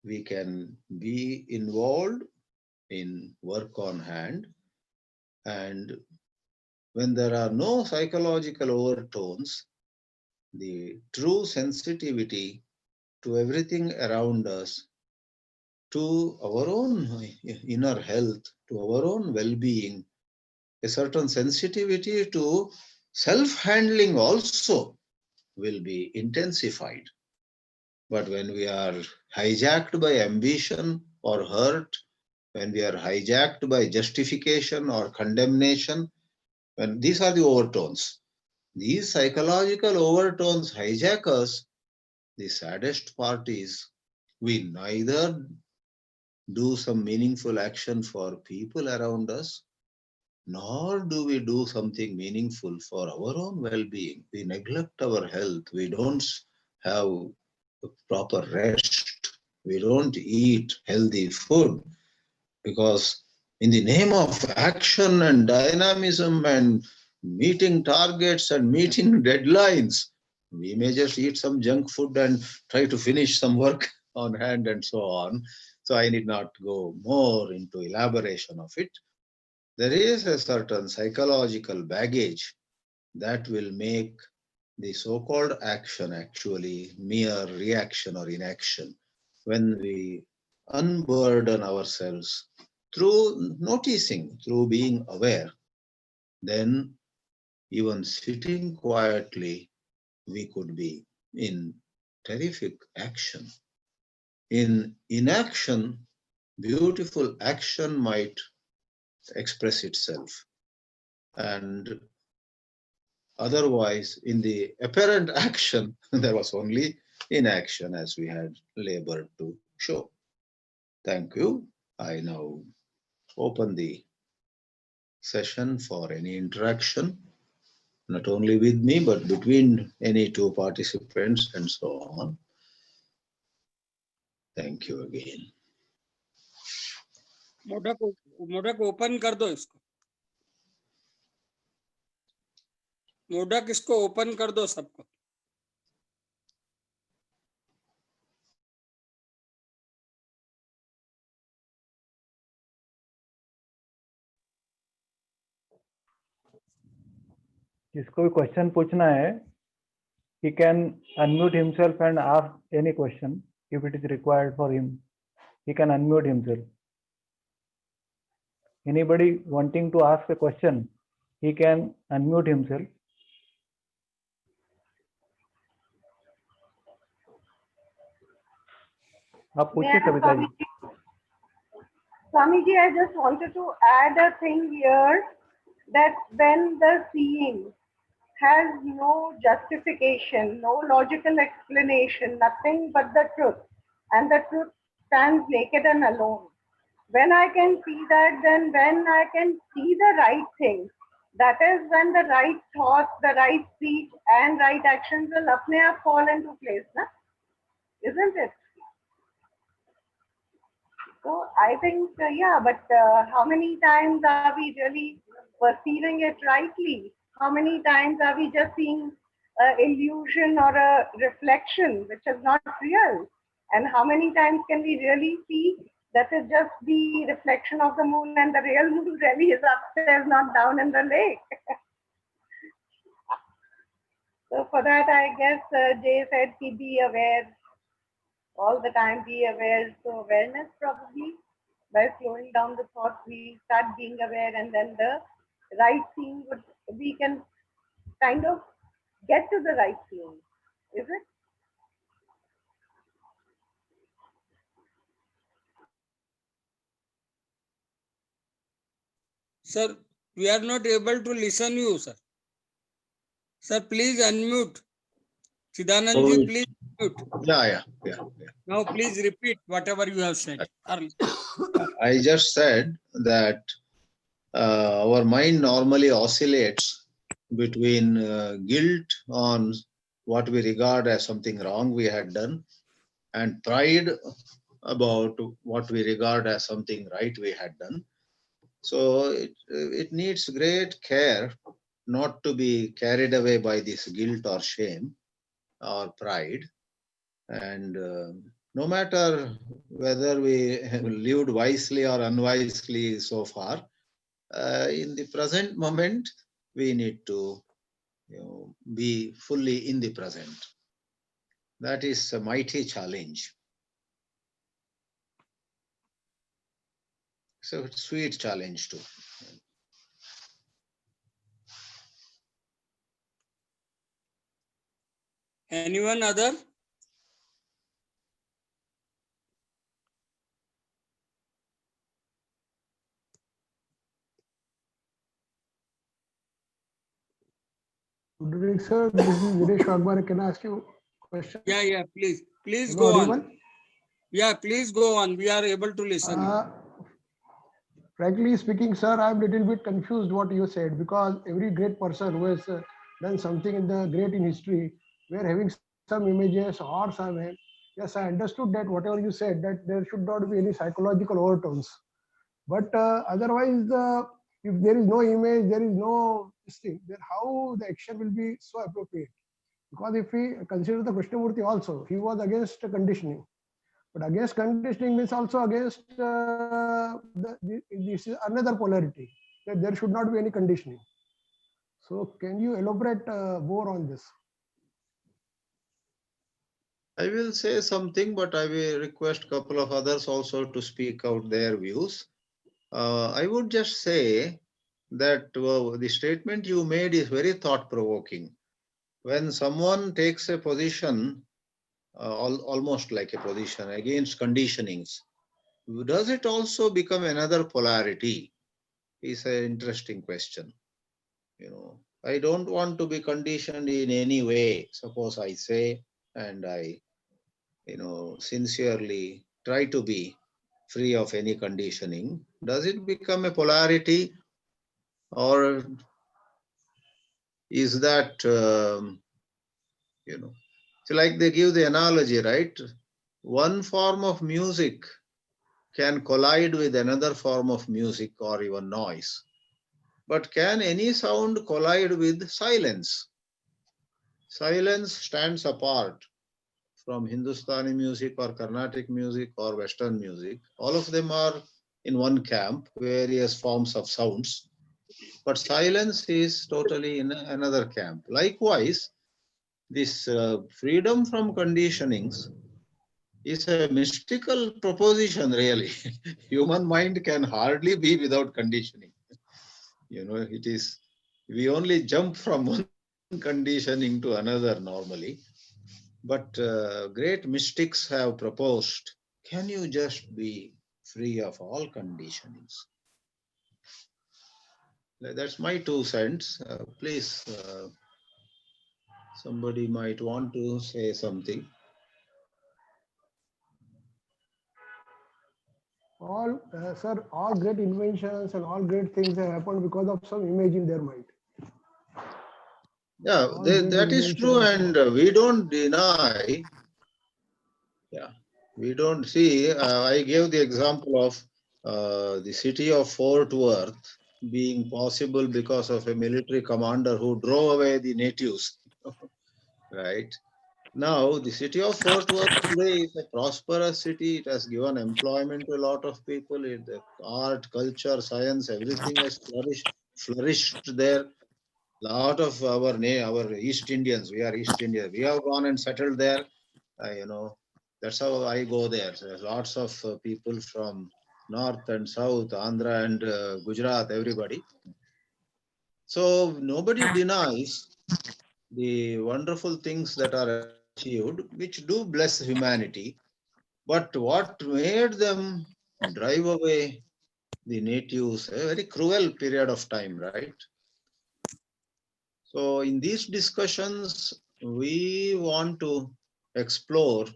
[SPEAKER 3] we can be involved in work on hand. And when there are no psychological overtones, the true sensitivity to everything around us, to our own inner health, to our own well-being, a certain sensitivity to self-handling also will be intensified. But when we are hijacked by ambition or hurt, when we are hijacked by justification or condemnation, when these are the overtones, these psychological overtones hijack us, the saddest part is we neither do some meaningful action for people around us, nor do we do something meaningful for our own well-being. We neglect our health. We don't have proper rest. We don't eat healthy food because in the name of action and dynamism and meeting targets and meeting deadlines, we may just eat some junk food and try to finish some work on hand and so on. So I need not go more into elaboration of it. There is a certain psychological baggage that will make the so-called action actually mere reaction or inaction. When we unburden ourselves through noticing, through being aware, then even sitting quietly, we could be in terrific action. In inaction, beautiful action might express itself. And otherwise, in the apparent action, there was only inaction as we had labored to show. Thank you. I now open the session for any interaction, not only with me, but between any two participants and so on. Thank you again.
[SPEAKER 1] Modak open कर दो इसको, मोडक इसको open कर दो सबको।
[SPEAKER 2] जिसको भी question पूछना है, he can unmute himself and ask any question if it is required for him. He can unmute himself. Anybody wanting to ask a question, he can unmute himself. आप पूछिए Kavita ji.
[SPEAKER 4] Swamiji, I just wanted to add a thing here, that when the seeing has no justification, no logical explanation, nothing but the truth, and the truth stands naked and alone. When I can see that, then when I can see the right thing, that is when the right thoughts, the right speech and right actions will apne aap fall into place, na? Isn't it? So I think, yeah, but how many times are we really perceiving it rightly? How many times are we just seeing an illusion or a reflection which is not real? And how many times can we really see that is just the reflection of the moon and the real moon really is upstairs, not down in the lake? So for that, I guess Jay said he be aware. All the time be aware. So awareness probably, by slowing down the thoughts, we start being aware, and then the right seeing would, we can kind of get to the right seeing. Is it?
[SPEAKER 1] Sir, we are not able to listen you, sir. Sir, please unmute. Chidanandji, please unmute.
[SPEAKER 3] Yeah.
[SPEAKER 1] Now please repeat whatever you have said.
[SPEAKER 3] I just said that our mind normally oscillates between guilt on what we regard as something wrong we had done and pride about what we regard as something right we had done. So it needs great care not to be carried away by this guilt or shame or pride. And no matter whether we lived wisely or unwisely so far, in the present moment, we need to be fully in the present. That is a mighty challenge. So it's a sweet challenge too.
[SPEAKER 1] Anyone other?
[SPEAKER 5] Good evening, sir. This is Viresh Wagmar. Can I ask you a question?
[SPEAKER 1] Yeah, please. Please
[SPEAKER 5] Am I
[SPEAKER 1] go
[SPEAKER 5] audible?
[SPEAKER 1] on. Yeah, please go on. We are able to listen.
[SPEAKER 5] Frankly speaking, sir, I'm a little bit confused what you said, because every great person who has done something in the great in history, we're having some images or some. Yes, I understood that whatever you said, that there should not be any psychological overtones. But otherwise, if there is no image, there is no this thing, then how the action will be so appropriate? Because if we consider the Krishnamurti also, he was against conditioning. But against conditioning means also against this is another polarity, that there should not be any conditioning. So can you elaborate more on this?
[SPEAKER 3] I will say something, but I will request a couple of others also to speak out their views. I would just say that the statement you made is very thought-provoking. When someone takes a position, almost like a position against conditionings, does it also become another polarity? Is an interesting question. I don't want to be conditioned in any way. Suppose I say, and I, sincerely try to be free of any conditioning. Does it become a polarity, or is that, so like they give the analogy, right? One form of music can collide with another form of music or even noise. But can any sound collide with silence? Silence stands apart from Hindustani music or Carnatic music or Western music. All of them are in one camp, various forms of sounds. But silence is totally in another camp. Likewise, this freedom from conditionings is a mystical proposition, really. Human mind can hardly be without conditioning. It is, we only jump from one conditioning to another normally. But great mystics have proposed, can you just be free of all conditionings? That's my 2 cents. Please, somebody might want to say something.
[SPEAKER 5] Sir, all great inventions and all great things have happened because of some image in their mind.
[SPEAKER 3] Yeah,
[SPEAKER 5] All great
[SPEAKER 3] that is true,
[SPEAKER 5] inventions.
[SPEAKER 3] and we don't deny. Yeah, we don't see. I gave the example of the city of Fort Worth being possible because of a military commander who drove away the natives. Right? Now, the city of Fort Worth today is a prosperous city. It has given employment to a lot of people. The art, culture, science, everything has flourished there. Lot of our East Indians, we are East Indians, we have gone and settled there. That's how I go there. So there's lots of people from North and South, Andhra and Gujarat, everybody. So nobody denies the wonderful things that are achieved, which do bless humanity. But what made them drive away the natives? A very cruel period of time, right? So in these discussions, we want to explore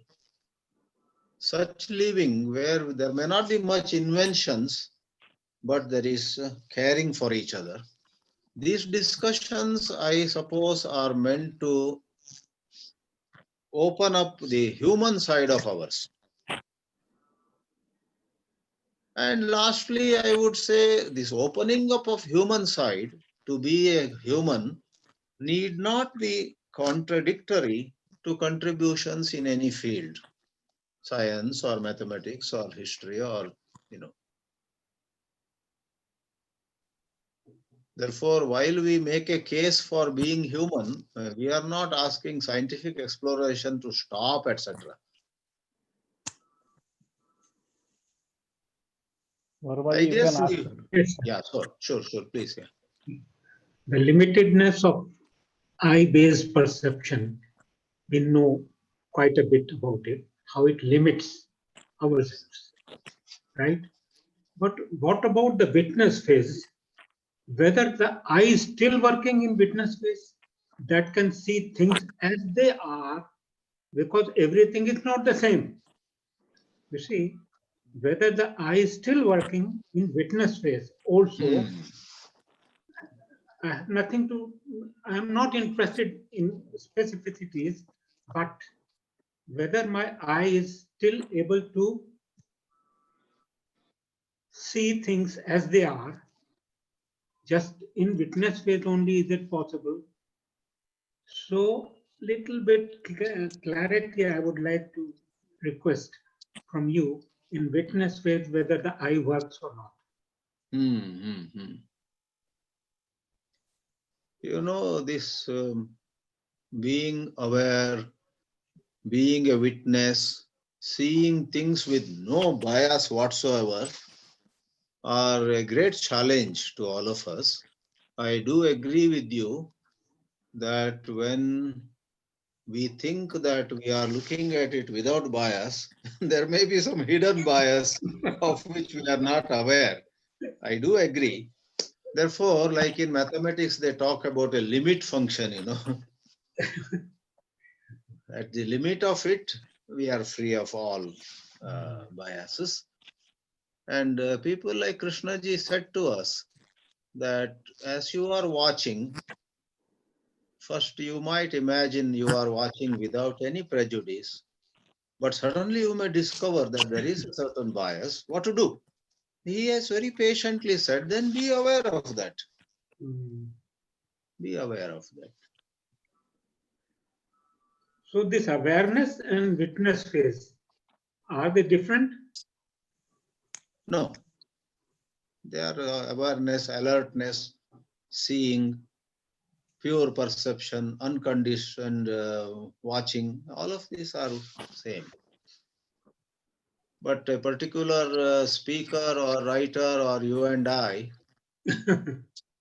[SPEAKER 3] such living where there may not be much inventions, but there is caring for each other. These discussions, I suppose, are meant to open up the human side of ours. And lastly, I would say this opening up of human side to be a human need not be contradictory to contributions in any field, science or mathematics or history or. Therefore, while we make a case for being human, we are not asking scientific exploration to stop, etc.
[SPEAKER 2] Varmaji,
[SPEAKER 3] I
[SPEAKER 2] you can
[SPEAKER 3] guess,
[SPEAKER 2] ask.
[SPEAKER 6] Yes,
[SPEAKER 3] yeah, sure, please, yeah.
[SPEAKER 6] the limitedness of eye-based perception, we know quite a bit about it, how it limits our sense, right? But what about the witness phase? Whether the eye is still working in witness phase, that can see things as they are, because everything is not the same. You see, whether the I is still working in witness phase also. I have nothing to, I am not interested in specificities, but whether my I is still able to see things as they are, just in witness phase only is it possible. So little bit clarity I would like to request from you in witness phase whether the I works or not.
[SPEAKER 3] You know, this being aware, being a witness, seeing things with no bias whatsoever are a great challenge to all of us. I do agree with you that when we think that we are looking at it without bias, there may be some hidden bias of which we are not aware. I do agree. Therefore, like in mathematics, they talk about a limit function, you know. At the limit of it, we are free of all biases. And people like Krishnaji said to us that as you are watching, first you might imagine you are watching without any prejudice, but suddenly you may discover that there is a certain bias. What to do? He has very patiently said, then be aware of that. Be aware of that.
[SPEAKER 6] So this awareness and witness phase, are they different?
[SPEAKER 3] No. They are awareness, alertness, seeing, pure perception, unconditioned watching. All of these are same. But a particular speaker or writer or you and I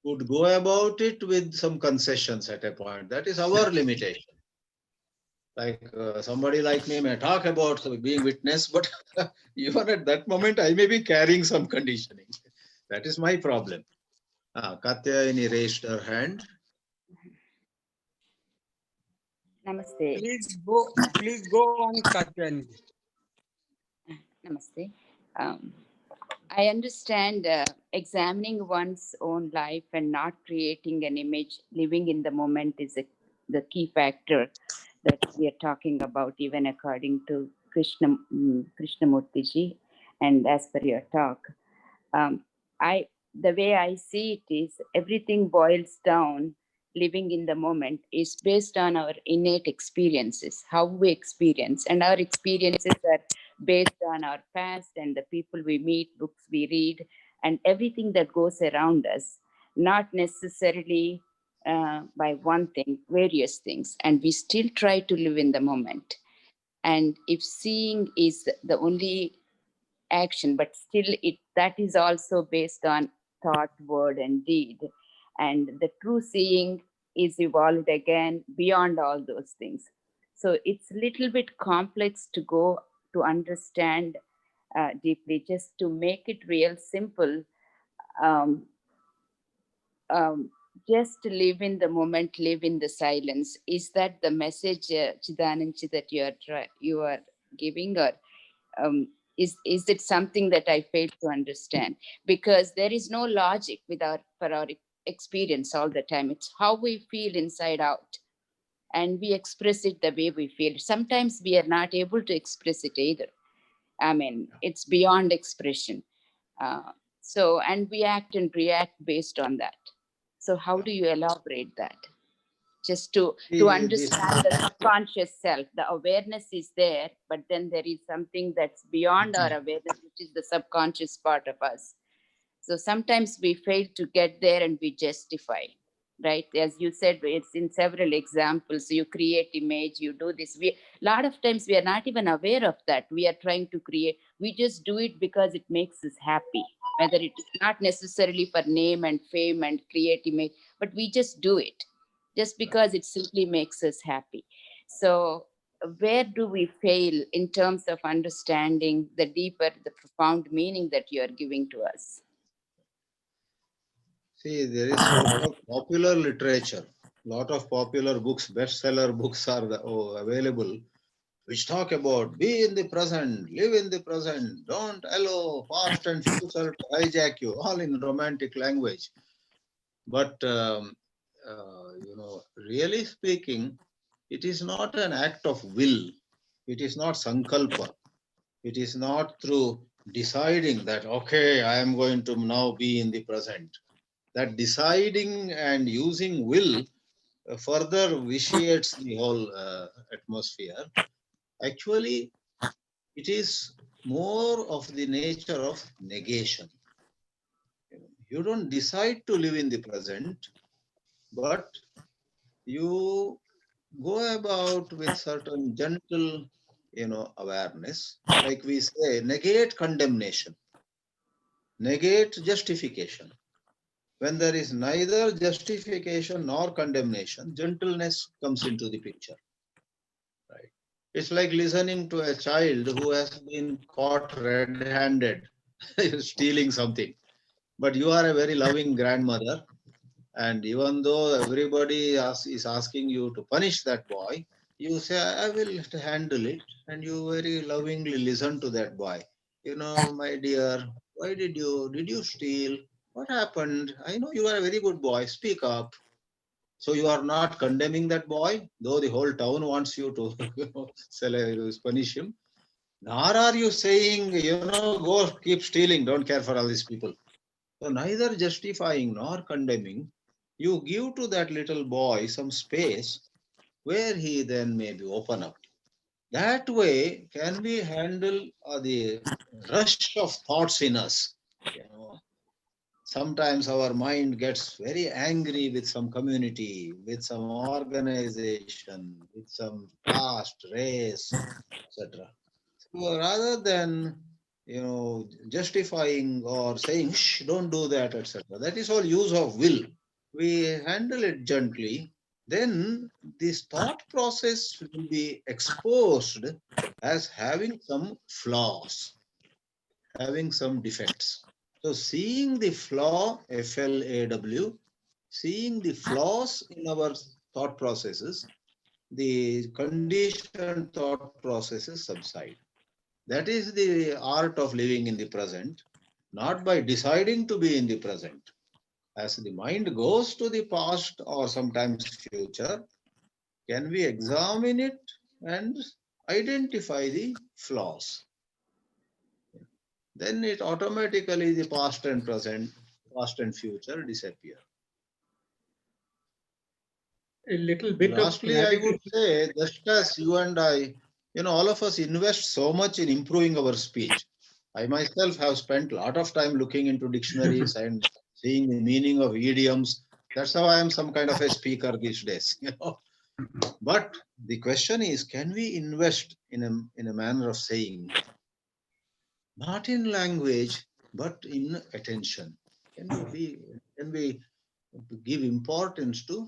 [SPEAKER 3] would go about it with some concessions at a point. That is our limitation. Like somebody like me may talk about being witness, but even at that moment, I may be carrying some conditioning. That is my problem. Katyayani raised her hand.
[SPEAKER 7] Namaste.
[SPEAKER 1] Please go on, Katyayani.
[SPEAKER 7] Namaste. I understand examining one's own life and not creating an image, living in the moment is the key factor that we are talking about, even according to Krishnamurti ji. And as per your talk, the way I see it is everything boils down. Living in the moment is based on our innate experiences, how we experience, and our experiences are based on our past and the people we meet, books we read, and everything that goes around us, not necessarily by one thing, various things. And we still try to live in the moment. And if seeing is the only action, but still that is also based on thought, word, and deed. And the true seeing is evolved again beyond all those things. So it's a little bit complex to go to understand deeply. Just to make it real simple, just live in the moment, live in the silence. Is that the message, Chidanandji, that you are giving, or is it something that I fail to understand? Because there is no logic for our experience all the time. It's how we feel inside out, and we express it the way we feel. Sometimes we are not able to express it either. I mean, it's beyond expression. And we act and react based on that. So how do you elaborate that? Just to understand the subconscious self. The awareness is there, but then there is something that's beyond our awareness, which is the subconscious part of us. So sometimes we fail to get there and we justify, right? As you said, it's in several examples. You create image, you do this. A lot of times we are not even aware of that. We are trying to create, we just do it because it makes us happy, whether it is not necessarily for name and fame and create image, but we just do it just because it simply makes us happy. So where do we fail in terms of understanding the deeper, the profound meaning that you are giving to us?
[SPEAKER 3] See, there is a lot of popular literature, lot of popular books, bestseller books are available. which talk about be in the present, live in the present, don't allow past and future to hijack you, all in romantic language. But really speaking, it is not an act of will. It is not sankalpa. It is not through deciding that, okay, I am going to now be in the present. That deciding and using will further vitiates the whole atmosphere. Actually, it is more of the nature of negation. You don't decide to live in the present, but you go about with certain gentle, awareness. Like we say, negate condemnation, negate justification. When there is neither justification nor condemnation, gentleness comes into the picture. Right? It's like listening to a child who has been caught red-handed stealing something. But you are a very loving grandmother, and even though everybody is asking you to punish that boy, you say, I will handle it, and you very lovingly listen to that boy. My dear, why did you steal? What happened? I know you are a very good boy. Speak up. So you are not condemning that boy, though the whole town wants you to punish him. Nor are you saying, go keep stealing, don't care for all these people. So neither justifying nor condemning, you give to that little boy some space where he then maybe open up. That way, can we handle the rush of thoughts in us? Sometimes our mind gets very angry with some community, with some organization, with some caste, race, etc. So rather than justifying or saying, shh, don't do that, etc. That is all use of will. We handle it gently, then this thought process will be exposed as having some flaws, having some defects. So seeing the flaw, FLAW, seeing the flaws in our thought processes, the conditioned thought processes subside. That is the art of living in the present, not by deciding to be in the present. As the mind goes to the past or sometimes future, can we examine it and identify the flaws? Then it automatically, the past and present, past and future disappear.
[SPEAKER 6] A little bit of
[SPEAKER 3] Lastly, I would
[SPEAKER 6] clarity.
[SPEAKER 3] say, just as you and I, all of us invest so much in improving our speech. I myself have spent a lot of time looking into dictionaries and seeing the meaning of idioms. That's how I am some kind of a speaker these days. But the question is, can we invest in a manner of saying, not in language, but in attention? Can we give importance to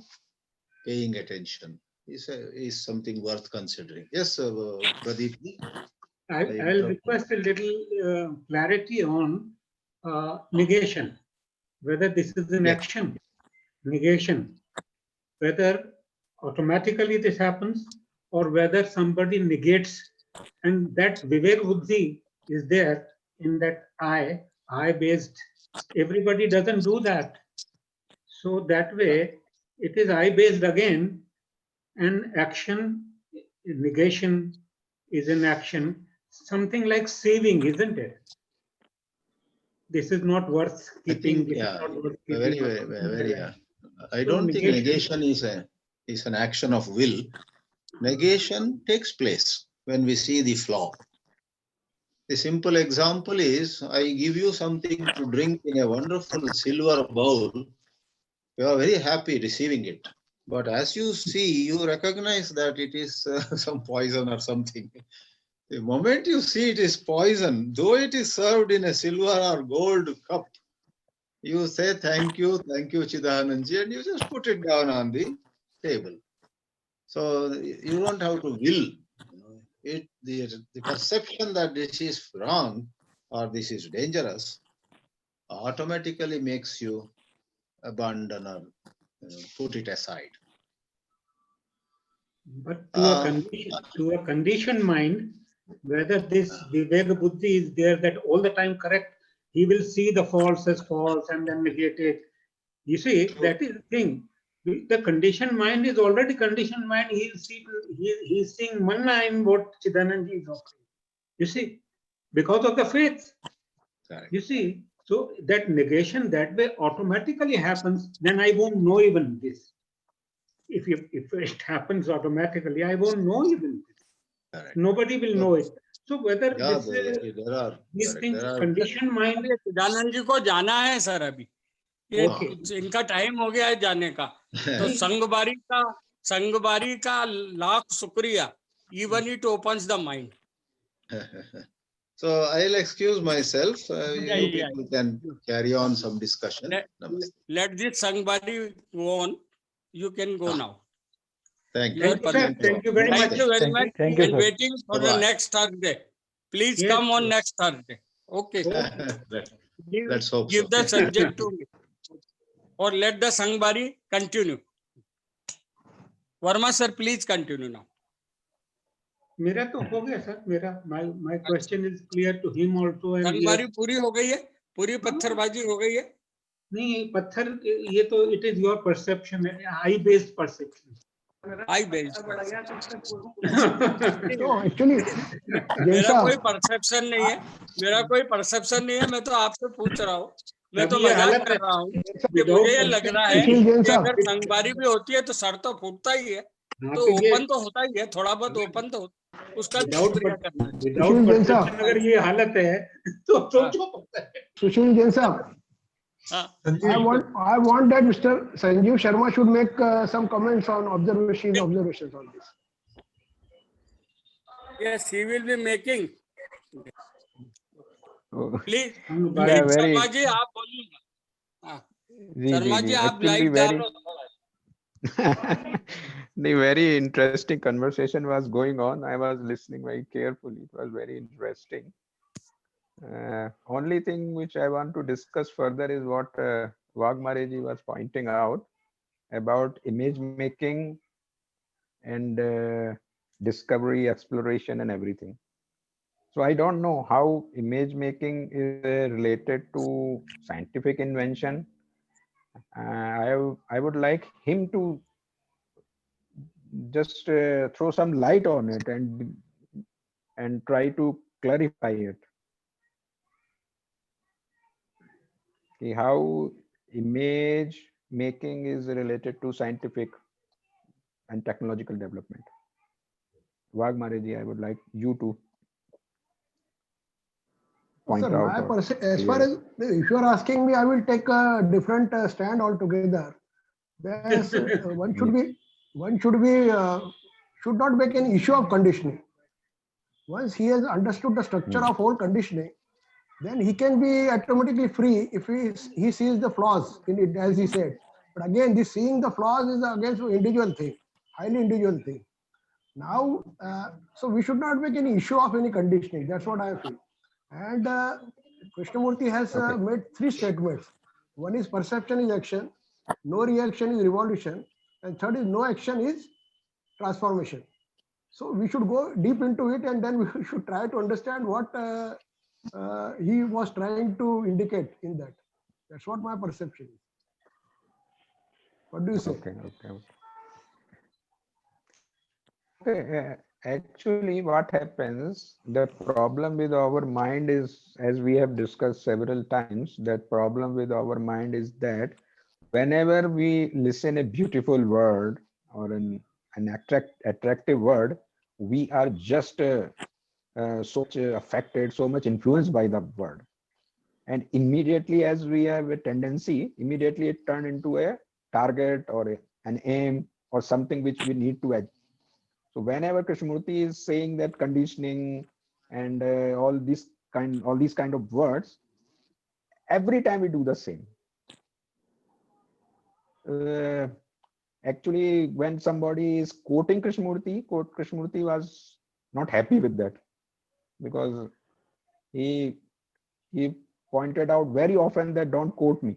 [SPEAKER 3] paying attention? Is something worth considering. Yes, Pradeep.
[SPEAKER 6] I'll request a little clarity on negation, whether this is an
[SPEAKER 3] Yes.
[SPEAKER 6] action, negation, whether automatically this happens or whether somebody negates, and that Vivek Buddhi is there in that I-based. Everybody doesn't do that. So that way, it is I-based again, and action, negation is an action, something like saving, isn't it? This is not worth
[SPEAKER 3] I
[SPEAKER 6] keeping.
[SPEAKER 3] think,
[SPEAKER 6] This is
[SPEAKER 3] yeah,
[SPEAKER 6] not worth
[SPEAKER 3] very,
[SPEAKER 6] keeping. Or
[SPEAKER 3] very,
[SPEAKER 6] something like
[SPEAKER 3] very.
[SPEAKER 6] that.
[SPEAKER 3] I
[SPEAKER 6] So
[SPEAKER 3] don't think
[SPEAKER 6] negation.
[SPEAKER 3] negation is an action of will. Negation takes place when we see the flaw. The simple example is, I give you something to drink in a wonderful silver bowl. You are very happy receiving it. But as you see, you recognize that it is some poison or something. The moment you see it is poison, though it is served in a silver or gold cup, you say thank you, Chidanandji, and you just put it down on the table. So you don't have to will. The perception that this is wrong or this is dangerous automatically makes you abandon or put it aside.
[SPEAKER 6] But to a conditioned mind, whether this Viveka Buddhi is there that all the time correct, he will see the false as false and then negate it. You see, that is the thing. The conditioned mind is already conditioned mind. He's seeing manna in what Chidanandji is offering. You see, because of the faith.
[SPEAKER 3] Correct.
[SPEAKER 6] You see, so that negation that way automatically happens. Then I won't know even this. If it happens automatically, I won't know even this.
[SPEAKER 3] Correct.
[SPEAKER 6] Nobody will know it. So whether
[SPEAKER 3] Yeah,
[SPEAKER 6] this
[SPEAKER 3] there are
[SPEAKER 6] these
[SPEAKER 3] correct,
[SPEAKER 6] things
[SPEAKER 3] there are
[SPEAKER 6] conditioned mind.
[SPEAKER 1] चिदानंद जी को जाना है sir अभी ये
[SPEAKER 6] Okay.
[SPEAKER 1] इनका time हो गया है जाने का तो संगबारी का लाख शुक्रिया even it opens the mind
[SPEAKER 3] So I'll excuse myself.
[SPEAKER 1] Yeah,
[SPEAKER 3] You
[SPEAKER 1] yeah,
[SPEAKER 3] people can carry on some discussion. Namaste.
[SPEAKER 1] let this संगबारी go on. You can go now.
[SPEAKER 3] Thank
[SPEAKER 1] You
[SPEAKER 3] you.
[SPEAKER 1] are
[SPEAKER 6] Thank you, sir. Thank you very
[SPEAKER 1] Thank
[SPEAKER 6] much.
[SPEAKER 1] you very much.
[SPEAKER 2] Thank you,
[SPEAKER 1] And
[SPEAKER 2] sir.
[SPEAKER 1] waiting for the
[SPEAKER 3] Bye-bye.
[SPEAKER 1] next Thursday. Please
[SPEAKER 6] Yes,
[SPEAKER 1] come on
[SPEAKER 6] yes.
[SPEAKER 1] next Thursday. Okay.
[SPEAKER 3] Let's hope
[SPEAKER 1] Give
[SPEAKER 3] so.
[SPEAKER 1] the subject to me. Or let the Sangbari continue. Verma sir, please continue now.
[SPEAKER 6] मेरा तो हो गया sir मेरा my question is clear to him also and
[SPEAKER 1] संगबारी पूरी हो गई है पूरी पत्थरबाजी हो गई है
[SPEAKER 6] नहीं पत्थर ये तो it is your perception I based perception
[SPEAKER 1] I based
[SPEAKER 5] So actually,
[SPEAKER 1] मेरा
[SPEAKER 5] जैसा
[SPEAKER 1] कोई परसेप्शन नहीं है मैं तो आपसे पूछ रहा हूँ मैं तो
[SPEAKER 6] तब ये
[SPEAKER 1] मजाक
[SPEAKER 6] हालत
[SPEAKER 1] कर
[SPEAKER 6] है
[SPEAKER 1] रहा हूँ कि
[SPEAKER 6] without
[SPEAKER 1] मुझे ये लग रहा है
[SPEAKER 5] सुशील जैन
[SPEAKER 1] कि
[SPEAKER 5] साहब
[SPEAKER 1] अगर संगबारी भी होती है तो सर तो फूटता ही है
[SPEAKER 6] हाँ,
[SPEAKER 1] तो
[SPEAKER 6] तो ये
[SPEAKER 1] ओपन तो होता ही है थोड़ा बहुत ओपन तो उसका भी
[SPEAKER 6] without
[SPEAKER 1] शुक्रिया करना चाहिए
[SPEAKER 6] without
[SPEAKER 5] सुशील जैन
[SPEAKER 6] perception
[SPEAKER 5] साहब
[SPEAKER 6] अगर ये हालत है तो
[SPEAKER 1] हाँ,
[SPEAKER 6] सोचो
[SPEAKER 5] सुशील जैन साहब
[SPEAKER 1] हाँ,
[SPEAKER 5] I want that Mr. Sanjeev Sharma should make some comments on observations on this.
[SPEAKER 1] yes, he will be making. Please,
[SPEAKER 8] Yeah, very,
[SPEAKER 1] Sharma ji आप बोलिए हाँ, शर्मा जी आप
[SPEAKER 8] actually
[SPEAKER 1] लाइट
[SPEAKER 8] very,
[SPEAKER 1] डालो
[SPEAKER 8] the very interesting conversation was going on. I was listening very carefully. It was very interesting. Only thing which I want to discuss further is what Vagmareji was pointing out about image making and discovery, exploration and everything. So I don't know how image making is related to scientific invention. I would like him to just throw some light on it and try to clarify it. Okay, how image making is related to scientific and technological development. Vagmareji, I would like you to point
[SPEAKER 5] Sir,
[SPEAKER 8] out.
[SPEAKER 5] as far as if you are asking me, I will take a different stand altogether. There's, one should not make an issue of conditioning. Once he has understood the structure of whole conditioning, then he can be automatically free if he sees the flaws in it, as he said. But again, this seeing the flaws is against individual thing, highly individual thing. Now, so we should not make any issue of any conditioning. That's what I feel. And Krishnamurti has made 3 statements. One is perception is action, no reaction is revolution, and third is no action is transformation. So we should go deep into it, and then we should try to understand what he was trying to indicate in that. That's what my perception is. What do you say?
[SPEAKER 8] Okay. Actually, what happens, the problem with our mind is, as we have discussed several times, that problem with our mind is that whenever we listen a beautiful word or an attractive word, we are just so much affected, so much influenced by the word. And immediately, as we have a tendency, immediately it turns into a target or an aim or something which we need to achieve. So whenever Krishnamurti is saying that conditioning and all these kind of words, every time we do the same. Actually, when somebody is quoting Krishnamurti, Krishnamurti was not happy with that because he pointed out very often that don't quote me.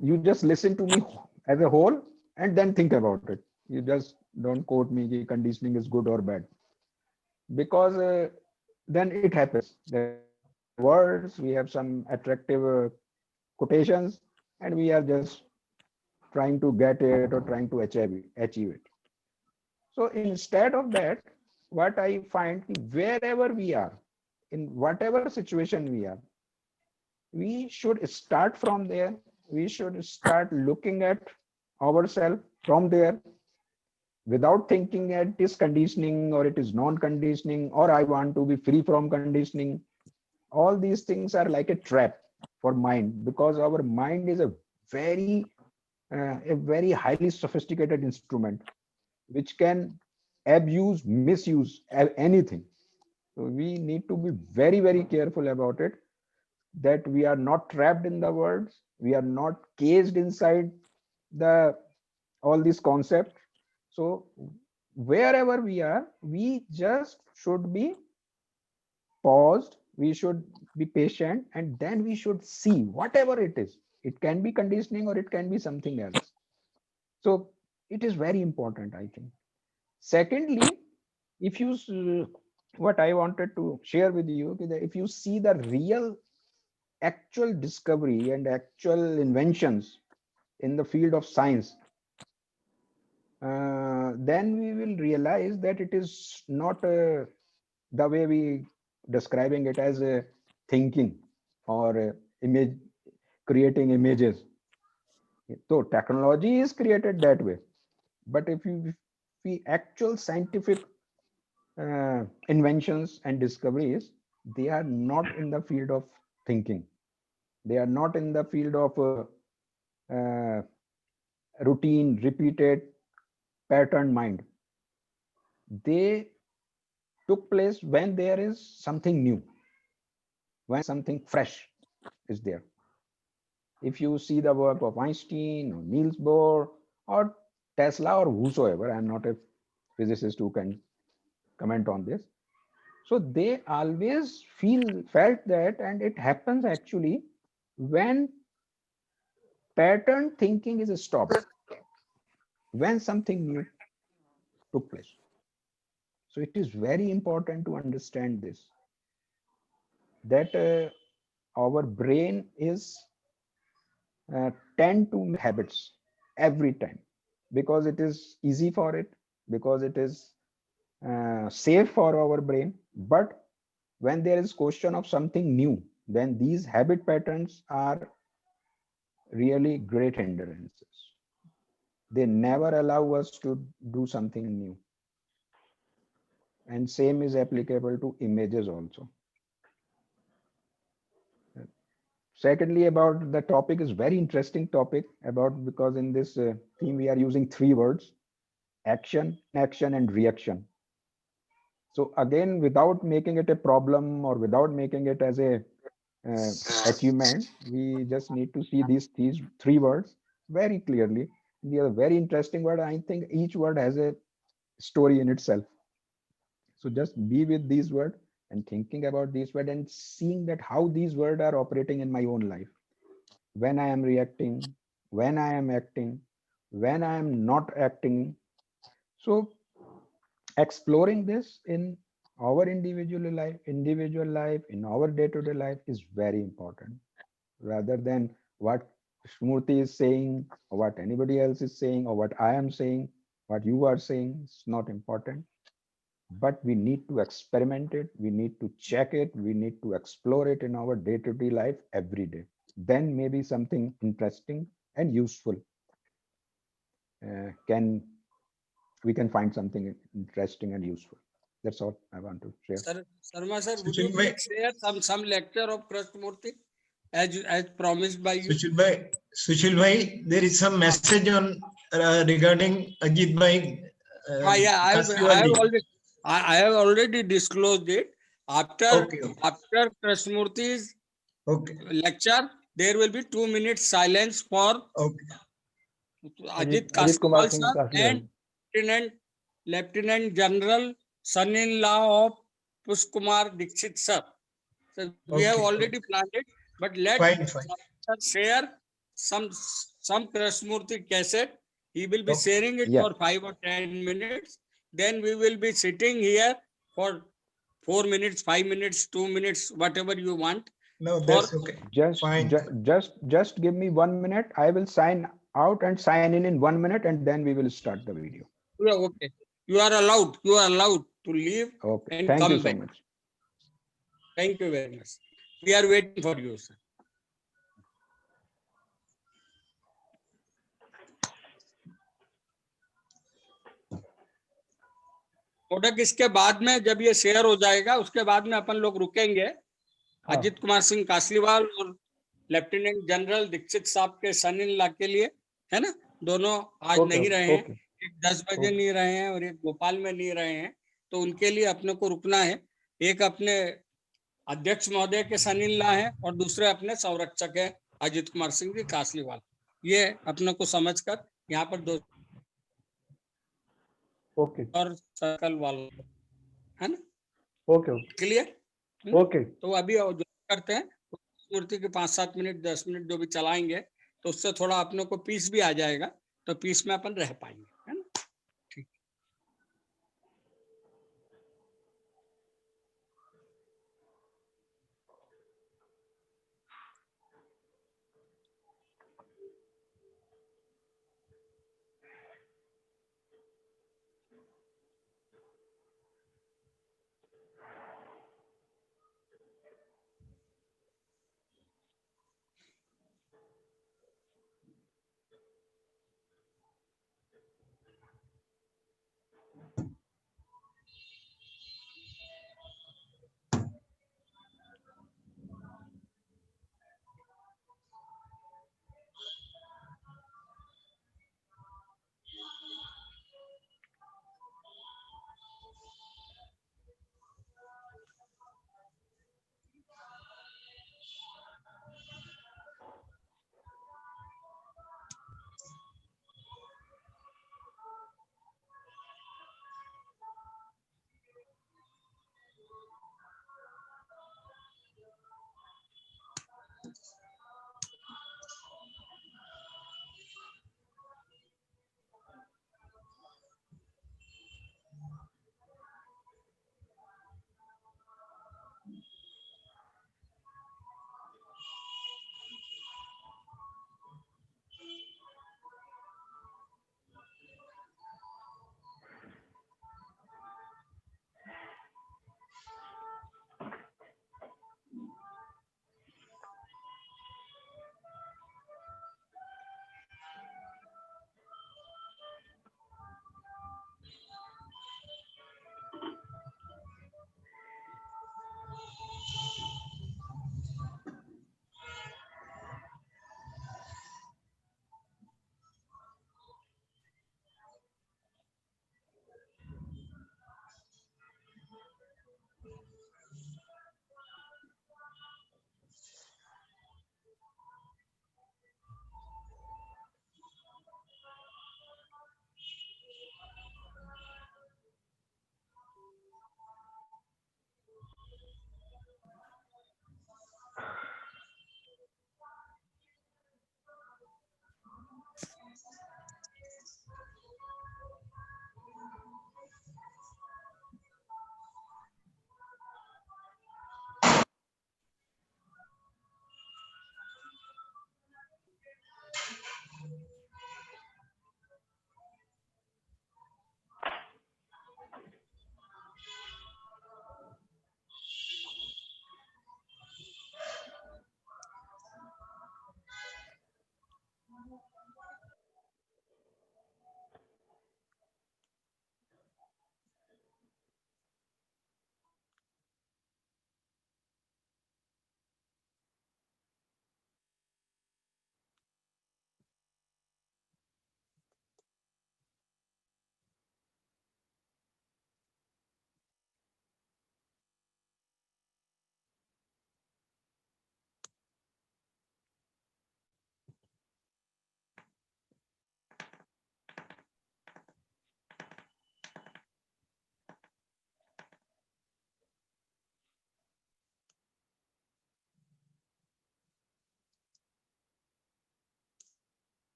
[SPEAKER 8] You just listen to me as a whole and then think about it. You just don't quote me कि conditioning is good or bad, because then it happens. There are words, we have some attractive quotations, and we are just trying to get it or trying to achieve it. So instead of that, what I find, wherever we are, in whatever situation we are, we should start from there. We should start looking at ourselves from there, without thinking that it is conditioning or it is non-conditioning, or I want to be free from conditioning. All these things are like a trap for mind, because our mind is a very highly sophisticated instrument which can abuse, misuse anything. So we need to be very, very careful about it, that we are not trapped in the words, we are not caged inside the all these concepts. So wherever we are, we just should be paused, we should be patient, and then we should see whatever it is. It can be conditioning or it can be something else. So it is very important, I think. Secondly, if you what I wanted to share with you, that if you see the real actual discovery and actual inventions in the field of science, then we will realize that it is not the way we describing it as a thinking or image, creating images. So technology is created that way, but if we actual scientific inventions and discoveries, they are not in the field of thinking, they are not in the field of uh, routine, repeated, pattern mind. They took place when there is something new, when something fresh is there. If you see the work of Einstein or Niels Bohr or Tesla or whosoever, I'm not a physicist who can comment on this. So they always felt that, and it happens actually when pattern thinking is stopped, when something new took place. So it is very important to understand this, that our brain is tend to make habits every time, because it is easy for it, because it is safe for our brain. But when there is question of something new, then these habit patterns are really great hindrances. They never allow us to do something new. And same is applicable to images also. Secondly, about the topic is very interesting topic, about because in this theme we are using three words: action, action, and reaction. So again, without making it a problem or without making it as a achievement, we just need to see these three words very clearly. They are very interesting word. I think each word has a story in itself. So just be with these words and thinking about these words and seeing that how these words are operating in my own life. When I am reacting, when I am acting, when I am not acting. So exploring this in our individual life, in our day-to-day life is very important, rather than what Smurti is saying or what anybody else is saying or what I am saying, what you are saying. It's not important. But we need to experiment it, we need to check it, we need to explore it in our day-to-day life every day. Then maybe something interesting and useful we can find something interesting and useful. That's all I want to share.
[SPEAKER 1] Sir, Sharma sir, would you please share some lecture of Krishnamurti as promised by you?
[SPEAKER 9] Sushil bhai, there is some message on regarding Ajit bhai.
[SPEAKER 1] Yeah, I have already disclosed it. After Krishnamurti's lecture, there will be 2 minutes silence for Ajit
[SPEAKER 2] Kumar
[SPEAKER 1] Kasliwal
[SPEAKER 2] Singh
[SPEAKER 1] sir
[SPEAKER 2] Kasliwal.
[SPEAKER 1] and Lieutenant General, son-in-law of Pushkumar Dixit sir. So we have already planned it, but let sir share some Krishnamurti cassette. He will be
[SPEAKER 8] Okay.
[SPEAKER 1] sharing it
[SPEAKER 8] Yeah.
[SPEAKER 1] for 5 or 10 minutes. Then we will be sitting here for 4 minutes, 5 minutes, 2 minutes, whatever you want.
[SPEAKER 9] No,
[SPEAKER 1] For
[SPEAKER 9] that's okay.
[SPEAKER 8] Just,
[SPEAKER 9] Fine.
[SPEAKER 8] just give me 1 minute. I will sign out and sign in 1 minute, and then we will start the video.
[SPEAKER 1] yeah, okay. You are allowed. You are allowed to leave
[SPEAKER 8] Okay.
[SPEAKER 1] and
[SPEAKER 8] Thank you
[SPEAKER 1] come
[SPEAKER 8] so
[SPEAKER 1] back.
[SPEAKER 8] much.
[SPEAKER 1] Thank you very much. We are waiting for you, sir. Product इसके बाद में जब ये share हो जाएगा उसके बाद में अपन लोग रुकेंगे।
[SPEAKER 2] हाँ।
[SPEAKER 1] अजित कुमार सिंह कासलीवाल और लेफ्टिनेंट जनरल दीक्षित साहब के सन इन लॉ के लिए, है ना, दोनों आज
[SPEAKER 2] ओके,
[SPEAKER 1] नहीं रहे हैं।
[SPEAKER 2] ओके,
[SPEAKER 1] एक 10 बजे
[SPEAKER 2] ओके।
[SPEAKER 1] नहीं रहे हैं और एक भोपाल में नहीं रहे हैं, तो उनके लिए अपने को रुकना है। एक अपने अध्यक्ष महोदय के सन इन लॉ है और दूसरे अपने संरक्षक है अजित कुमार सिंह जी कासलीवाल। ये अपने को समझकर यहाँ पर दो
[SPEAKER 2] ओके,
[SPEAKER 1] और सर्कल वालों, है ना,
[SPEAKER 2] ओके, ओके,
[SPEAKER 1] क्लियर?
[SPEAKER 2] ओके।
[SPEAKER 1] तो अभी जो करते हैं मूर्ति के 5-7 मिनट 10 मिनट जो भी चलाएंगे तो उससे थोड़ा अपने को पीस भी आ जाएगा, तो पीस में अपन रह पाएंगे, है ना। ठीक।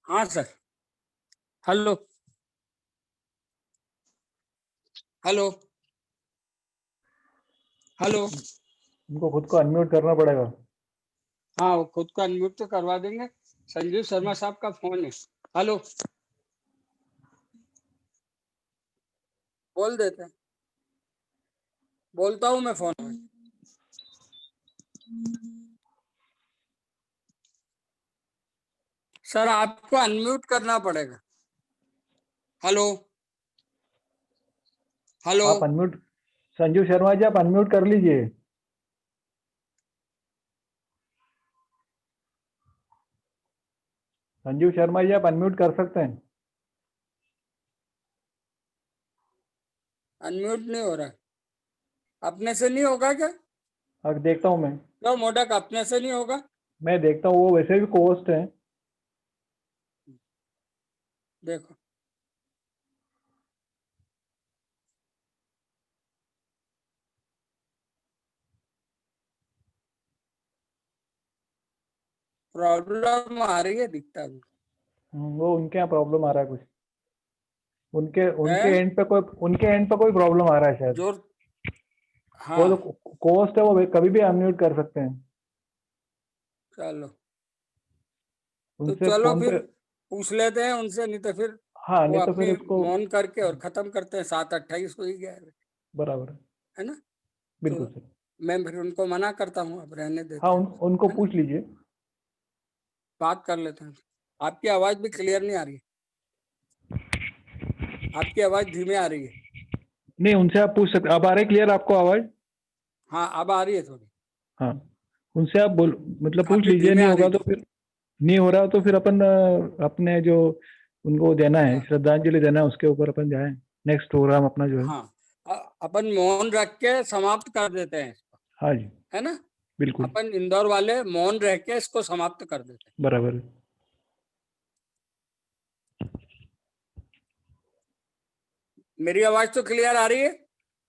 [SPEAKER 1] हाँ सर। Hello hello hello.
[SPEAKER 2] उनको खुद को अनम्यूट करना पड़ेगा।
[SPEAKER 1] हाँ, वो खुद को अनम्यूट तो करवा देंगे। संजीव शर्मा साहब का फोन है। हेलो, बोल देते हैं। बोलता हूँ मैं फोन में। सर आपको अनम्यूट करना पड़ेगा। Hello hello.
[SPEAKER 2] आप अनम्यूट, संजीव शर्मा जी आप अनम्यूट कर लीजिए। संजीव शर्मा जी आप अनम्यूट कर सकते हैं।
[SPEAKER 1] अनम्यूट नहीं हो रहा है। अपने से नहीं होगा क्या?
[SPEAKER 2] अब देखता हूँ मैं।
[SPEAKER 1] क्यों मोडक, अपने से नहीं होगा?
[SPEAKER 2] मैं देखता हूँ, वो वैसे भी कोस्ट है।
[SPEAKER 1] देखो, प्रॉब्लम आ रही है, दिखता है।
[SPEAKER 2] वो उनके यहाँ प्रॉब्लम आ रहा है कुछ। उनके उनके
[SPEAKER 1] है?
[SPEAKER 2] एंड पे कोई, उनके एंड पे कोई प्रॉब्लम आ रहा है शायद।
[SPEAKER 1] जोर।
[SPEAKER 2] वो
[SPEAKER 1] हाँ,
[SPEAKER 2] तो कोस्ट है, वो कभी भी अनम्यूट कर सकते हैं।
[SPEAKER 1] चलो तो
[SPEAKER 2] उनसे
[SPEAKER 1] चलो
[SPEAKER 2] फोन
[SPEAKER 1] फिर
[SPEAKER 2] पे।
[SPEAKER 1] पूछ लेते हैं उनसे, नहीं तो फिर
[SPEAKER 2] हाँ,
[SPEAKER 1] वो
[SPEAKER 2] नहीं तो फिर
[SPEAKER 1] अपनी
[SPEAKER 2] उसको।
[SPEAKER 1] मौन करके और खत्म करते हैं। 7:28 हो ही गया
[SPEAKER 2] बराबर है।
[SPEAKER 1] है ना? तो
[SPEAKER 2] बिल्कुल सर।
[SPEAKER 1] मैं फिर उनको मना करता हूँ, अब रहने
[SPEAKER 2] हाँ,
[SPEAKER 1] देते हैं।
[SPEAKER 2] उनको
[SPEAKER 1] है ना?
[SPEAKER 2] पूछ लीजिए।
[SPEAKER 1] बात कर लेते हैं। आपकी आवाज भी क्लियर नहीं आ रही है। आपकी आवाज धीमे आ रही है।
[SPEAKER 2] नहीं, उनसे आप पूछ सकते। अब आ रही क्लियर आपको आवाज?
[SPEAKER 1] हाँ, अब आ रही है थोड़ी।
[SPEAKER 2] हाँ, उनसे आप बोल, मतलब पूछ
[SPEAKER 1] काफी
[SPEAKER 2] लीजिए।
[SPEAKER 1] धीमे
[SPEAKER 2] नहीं
[SPEAKER 1] आ रही
[SPEAKER 2] होगा तो
[SPEAKER 1] थी।
[SPEAKER 2] फिर, नहीं हो रहा तो फिर अपन अपने जो उनको देना है,
[SPEAKER 1] हाँ
[SPEAKER 2] श्रद्धांजलि देना है, उसके ऊपर अपन जाए। नेक्स्ट प्रोग्राम अपना जो है।
[SPEAKER 1] हाँ। अपन मौन रख के समाप्त कर देते हैं इसको।
[SPEAKER 2] हाँ जी,
[SPEAKER 1] है ना?
[SPEAKER 2] बिल्कुल।
[SPEAKER 1] अपन इंदौर वाले मौन रह के इसको समाप्त कर देते हैं।
[SPEAKER 2] बराबर है।
[SPEAKER 1] मेरी आवाज तो क्लियर आ रही है?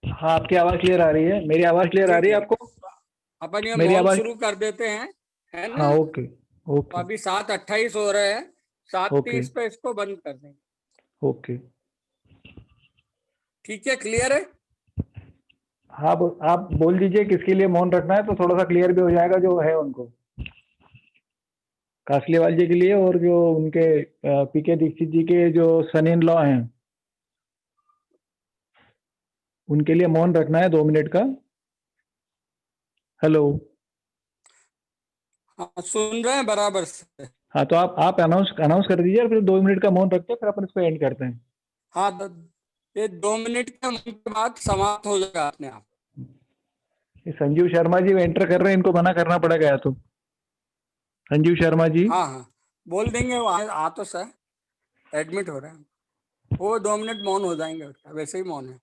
[SPEAKER 2] हाँ, आपकी आवाज क्लियर आ रही है। मेरी आवाज क्लियर आ
[SPEAKER 1] ठीक
[SPEAKER 2] रही है
[SPEAKER 1] है,
[SPEAKER 2] आपको?
[SPEAKER 1] अपन ये
[SPEAKER 2] मेरी
[SPEAKER 1] मौन
[SPEAKER 2] आवाज।
[SPEAKER 1] शुरू कर देते हैं। है
[SPEAKER 2] हाँ,
[SPEAKER 1] ना?
[SPEAKER 2] ओके।
[SPEAKER 1] तो
[SPEAKER 2] ओके।
[SPEAKER 1] अभी 7:28 हो रहे हैं। सात
[SPEAKER 2] ओके।
[SPEAKER 1] तीस पे इसको बंद कर देंगे।
[SPEAKER 2] ओके।
[SPEAKER 1] ठीक है, क्लियर है?
[SPEAKER 2] हाँ, आप बोल दीजिए किसके लिए मौन रखना है, तो थोड़ा सा क्लियर भी हो जाएगा जो है उनको। कासलीवाल जी के लिए, और जो उनके पीके दीक्षित जी के जो सन इन लॉ हैं, उनके लिए मौन रखना है 2 मिनट का। हेलो।
[SPEAKER 1] हाँ, सुन रहे हैं बराबर से।
[SPEAKER 2] हाँ, तो आप अनाउंस अनाउंस कर दीजिए, और फिर 2 मिनट का मौन रखते हैं, फिर अपन इसको एंड करते हैं।
[SPEAKER 1] हाँ, ये 2 मिनट के बाद समाप्त हो जाएगा अपने आप।
[SPEAKER 2] ये संजीव शर्मा जी एंटर कर रहे हैं, इनको मना करना पड़ेगा या तो। संजीव शर्मा जी।
[SPEAKER 1] हाँ हाँ, बोल देंगे। वो आ तो सर एडमिट हो रहे हैं। वो 2 मिनट मौन हो जाएंगे, वैसे ही मौन है।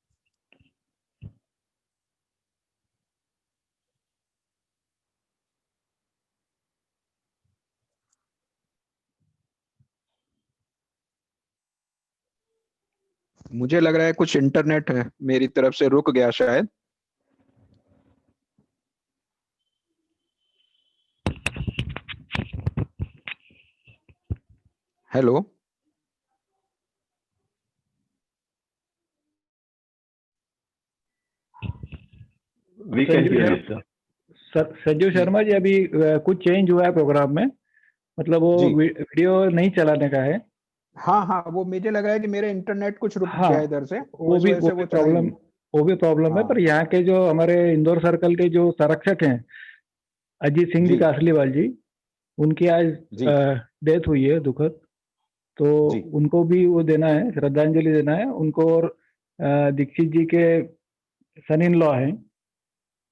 [SPEAKER 8] मुझे लग रहा है कुछ इंटरनेट है मेरी तरफ से रुक गया शायद। Hello.
[SPEAKER 10] We can
[SPEAKER 2] Sanjeev
[SPEAKER 10] hear you,
[SPEAKER 2] Sharma,
[SPEAKER 10] sir.
[SPEAKER 2] Sanjeev
[SPEAKER 8] ji
[SPEAKER 2] Sharma ji, अभी कुछ चेंज हुआ है प्रोग्राम में। मतलब वो
[SPEAKER 8] जी।
[SPEAKER 2] वीडियो नहीं चलाने का है।
[SPEAKER 8] हाँ हाँ, वो मुझे लग रहा है कि मेरे इंटरनेट कुछ रुक
[SPEAKER 2] हाँ,
[SPEAKER 8] गया इधर से, तो
[SPEAKER 2] वो
[SPEAKER 8] इस
[SPEAKER 2] भी
[SPEAKER 8] वजह
[SPEAKER 2] वो
[SPEAKER 8] से
[SPEAKER 2] भी
[SPEAKER 8] वो चला ही
[SPEAKER 2] प्रॉब्लम,
[SPEAKER 8] नहीं।
[SPEAKER 2] वो भी प्रॉब्लम है। पर
[SPEAKER 8] हाँ
[SPEAKER 2] यहाँ के जो हमारे इंदौर सर्कल के जो संरक्षक हैं, अजीत सिंह जी
[SPEAKER 8] जी
[SPEAKER 2] कासलीवाल जी, उनकी आज
[SPEAKER 8] जी
[SPEAKER 2] डेथ हुई है, दुखद। तो
[SPEAKER 8] जी
[SPEAKER 2] उनको भी वो देना है, श्रद्धांजलि देना है उनको। और दीक्षित जी के सन इन लॉ हैं,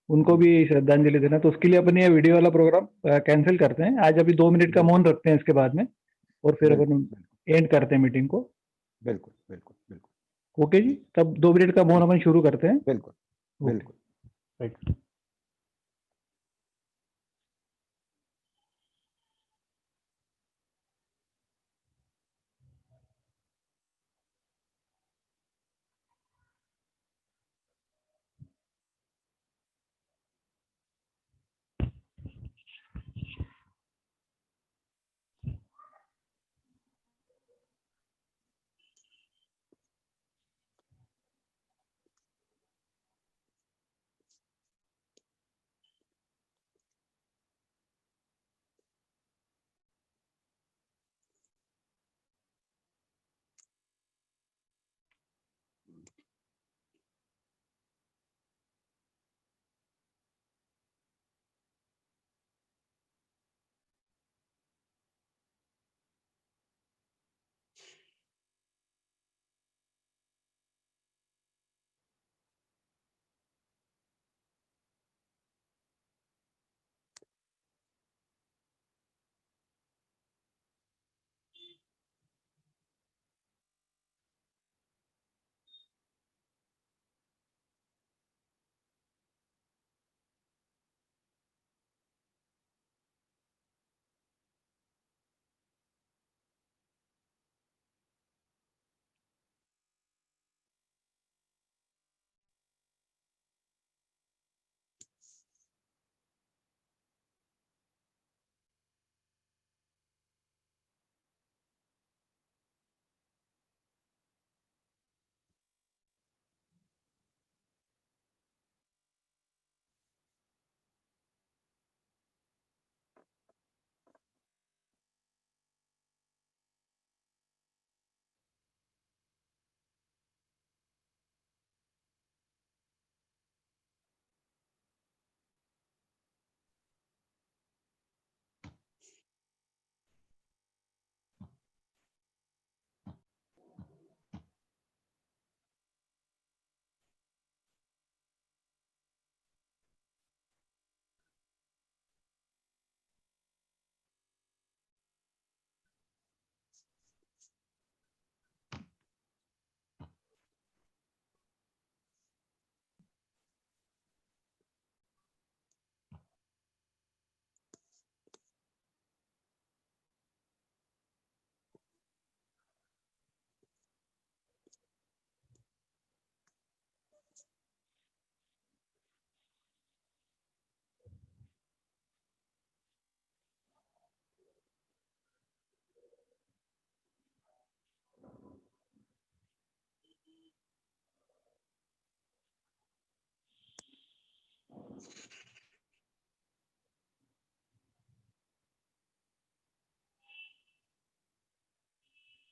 [SPEAKER 2] उनको
[SPEAKER 8] जी
[SPEAKER 2] भी श्रद्धांजलि देना है। तो उसके लिए अपन ये वीडियो वाला प्रोग्राम कैंसिल करते हैं आज। अभी 2 मिनट का मौन
[SPEAKER 8] बिल्कुल
[SPEAKER 2] रखते हैं इसके बाद में, और फिर
[SPEAKER 8] बिल्कुल
[SPEAKER 2] अपन
[SPEAKER 8] बिल्कुल
[SPEAKER 2] एंड करते हैं मीटिंग को।
[SPEAKER 8] बिल्कुल बिल्कुल बिल्कुल।
[SPEAKER 2] ओके जी,
[SPEAKER 8] जी
[SPEAKER 2] तब 2 मिनट का मौन
[SPEAKER 8] जी
[SPEAKER 2] अपन शुरू करते हैं।
[SPEAKER 8] बिल्कुल
[SPEAKER 2] ओके,
[SPEAKER 8] बिल्कुल।
[SPEAKER 2] राइट।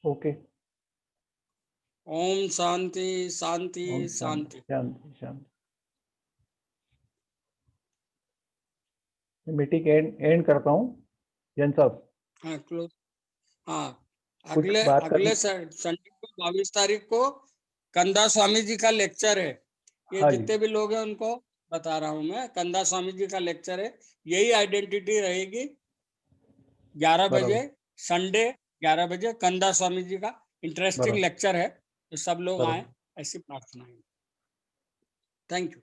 [SPEAKER 2] ओके,
[SPEAKER 1] ओम शांति शांति
[SPEAKER 2] ओम
[SPEAKER 1] शांति।
[SPEAKER 2] शांति शांति। मीटिंग एंड करता हूँ जैन साहब।
[SPEAKER 1] हाँ क्लोज। हाँ
[SPEAKER 2] कुछ
[SPEAKER 1] अगले
[SPEAKER 2] बात
[SPEAKER 1] अगले संडे को 22 तारीख को कंदा स्वामी जी का लेक्चर है। ये
[SPEAKER 2] हाँ जी।
[SPEAKER 1] जितने भी लोग हैं उनको बता रहा हूँ मैं, कंदा स्वामी जी का लेक्चर है। यही आइडेंटिटी रहेगी 11
[SPEAKER 2] बराबर
[SPEAKER 1] बजे संडे 11 बजे कंदा स्वामी जी का इंटरेस्टिंग
[SPEAKER 2] बराबर
[SPEAKER 1] लेक्चर है, तो सब लोग
[SPEAKER 2] बराबर।
[SPEAKER 1] आए, ऐसी प्रार्थना है। Thank you.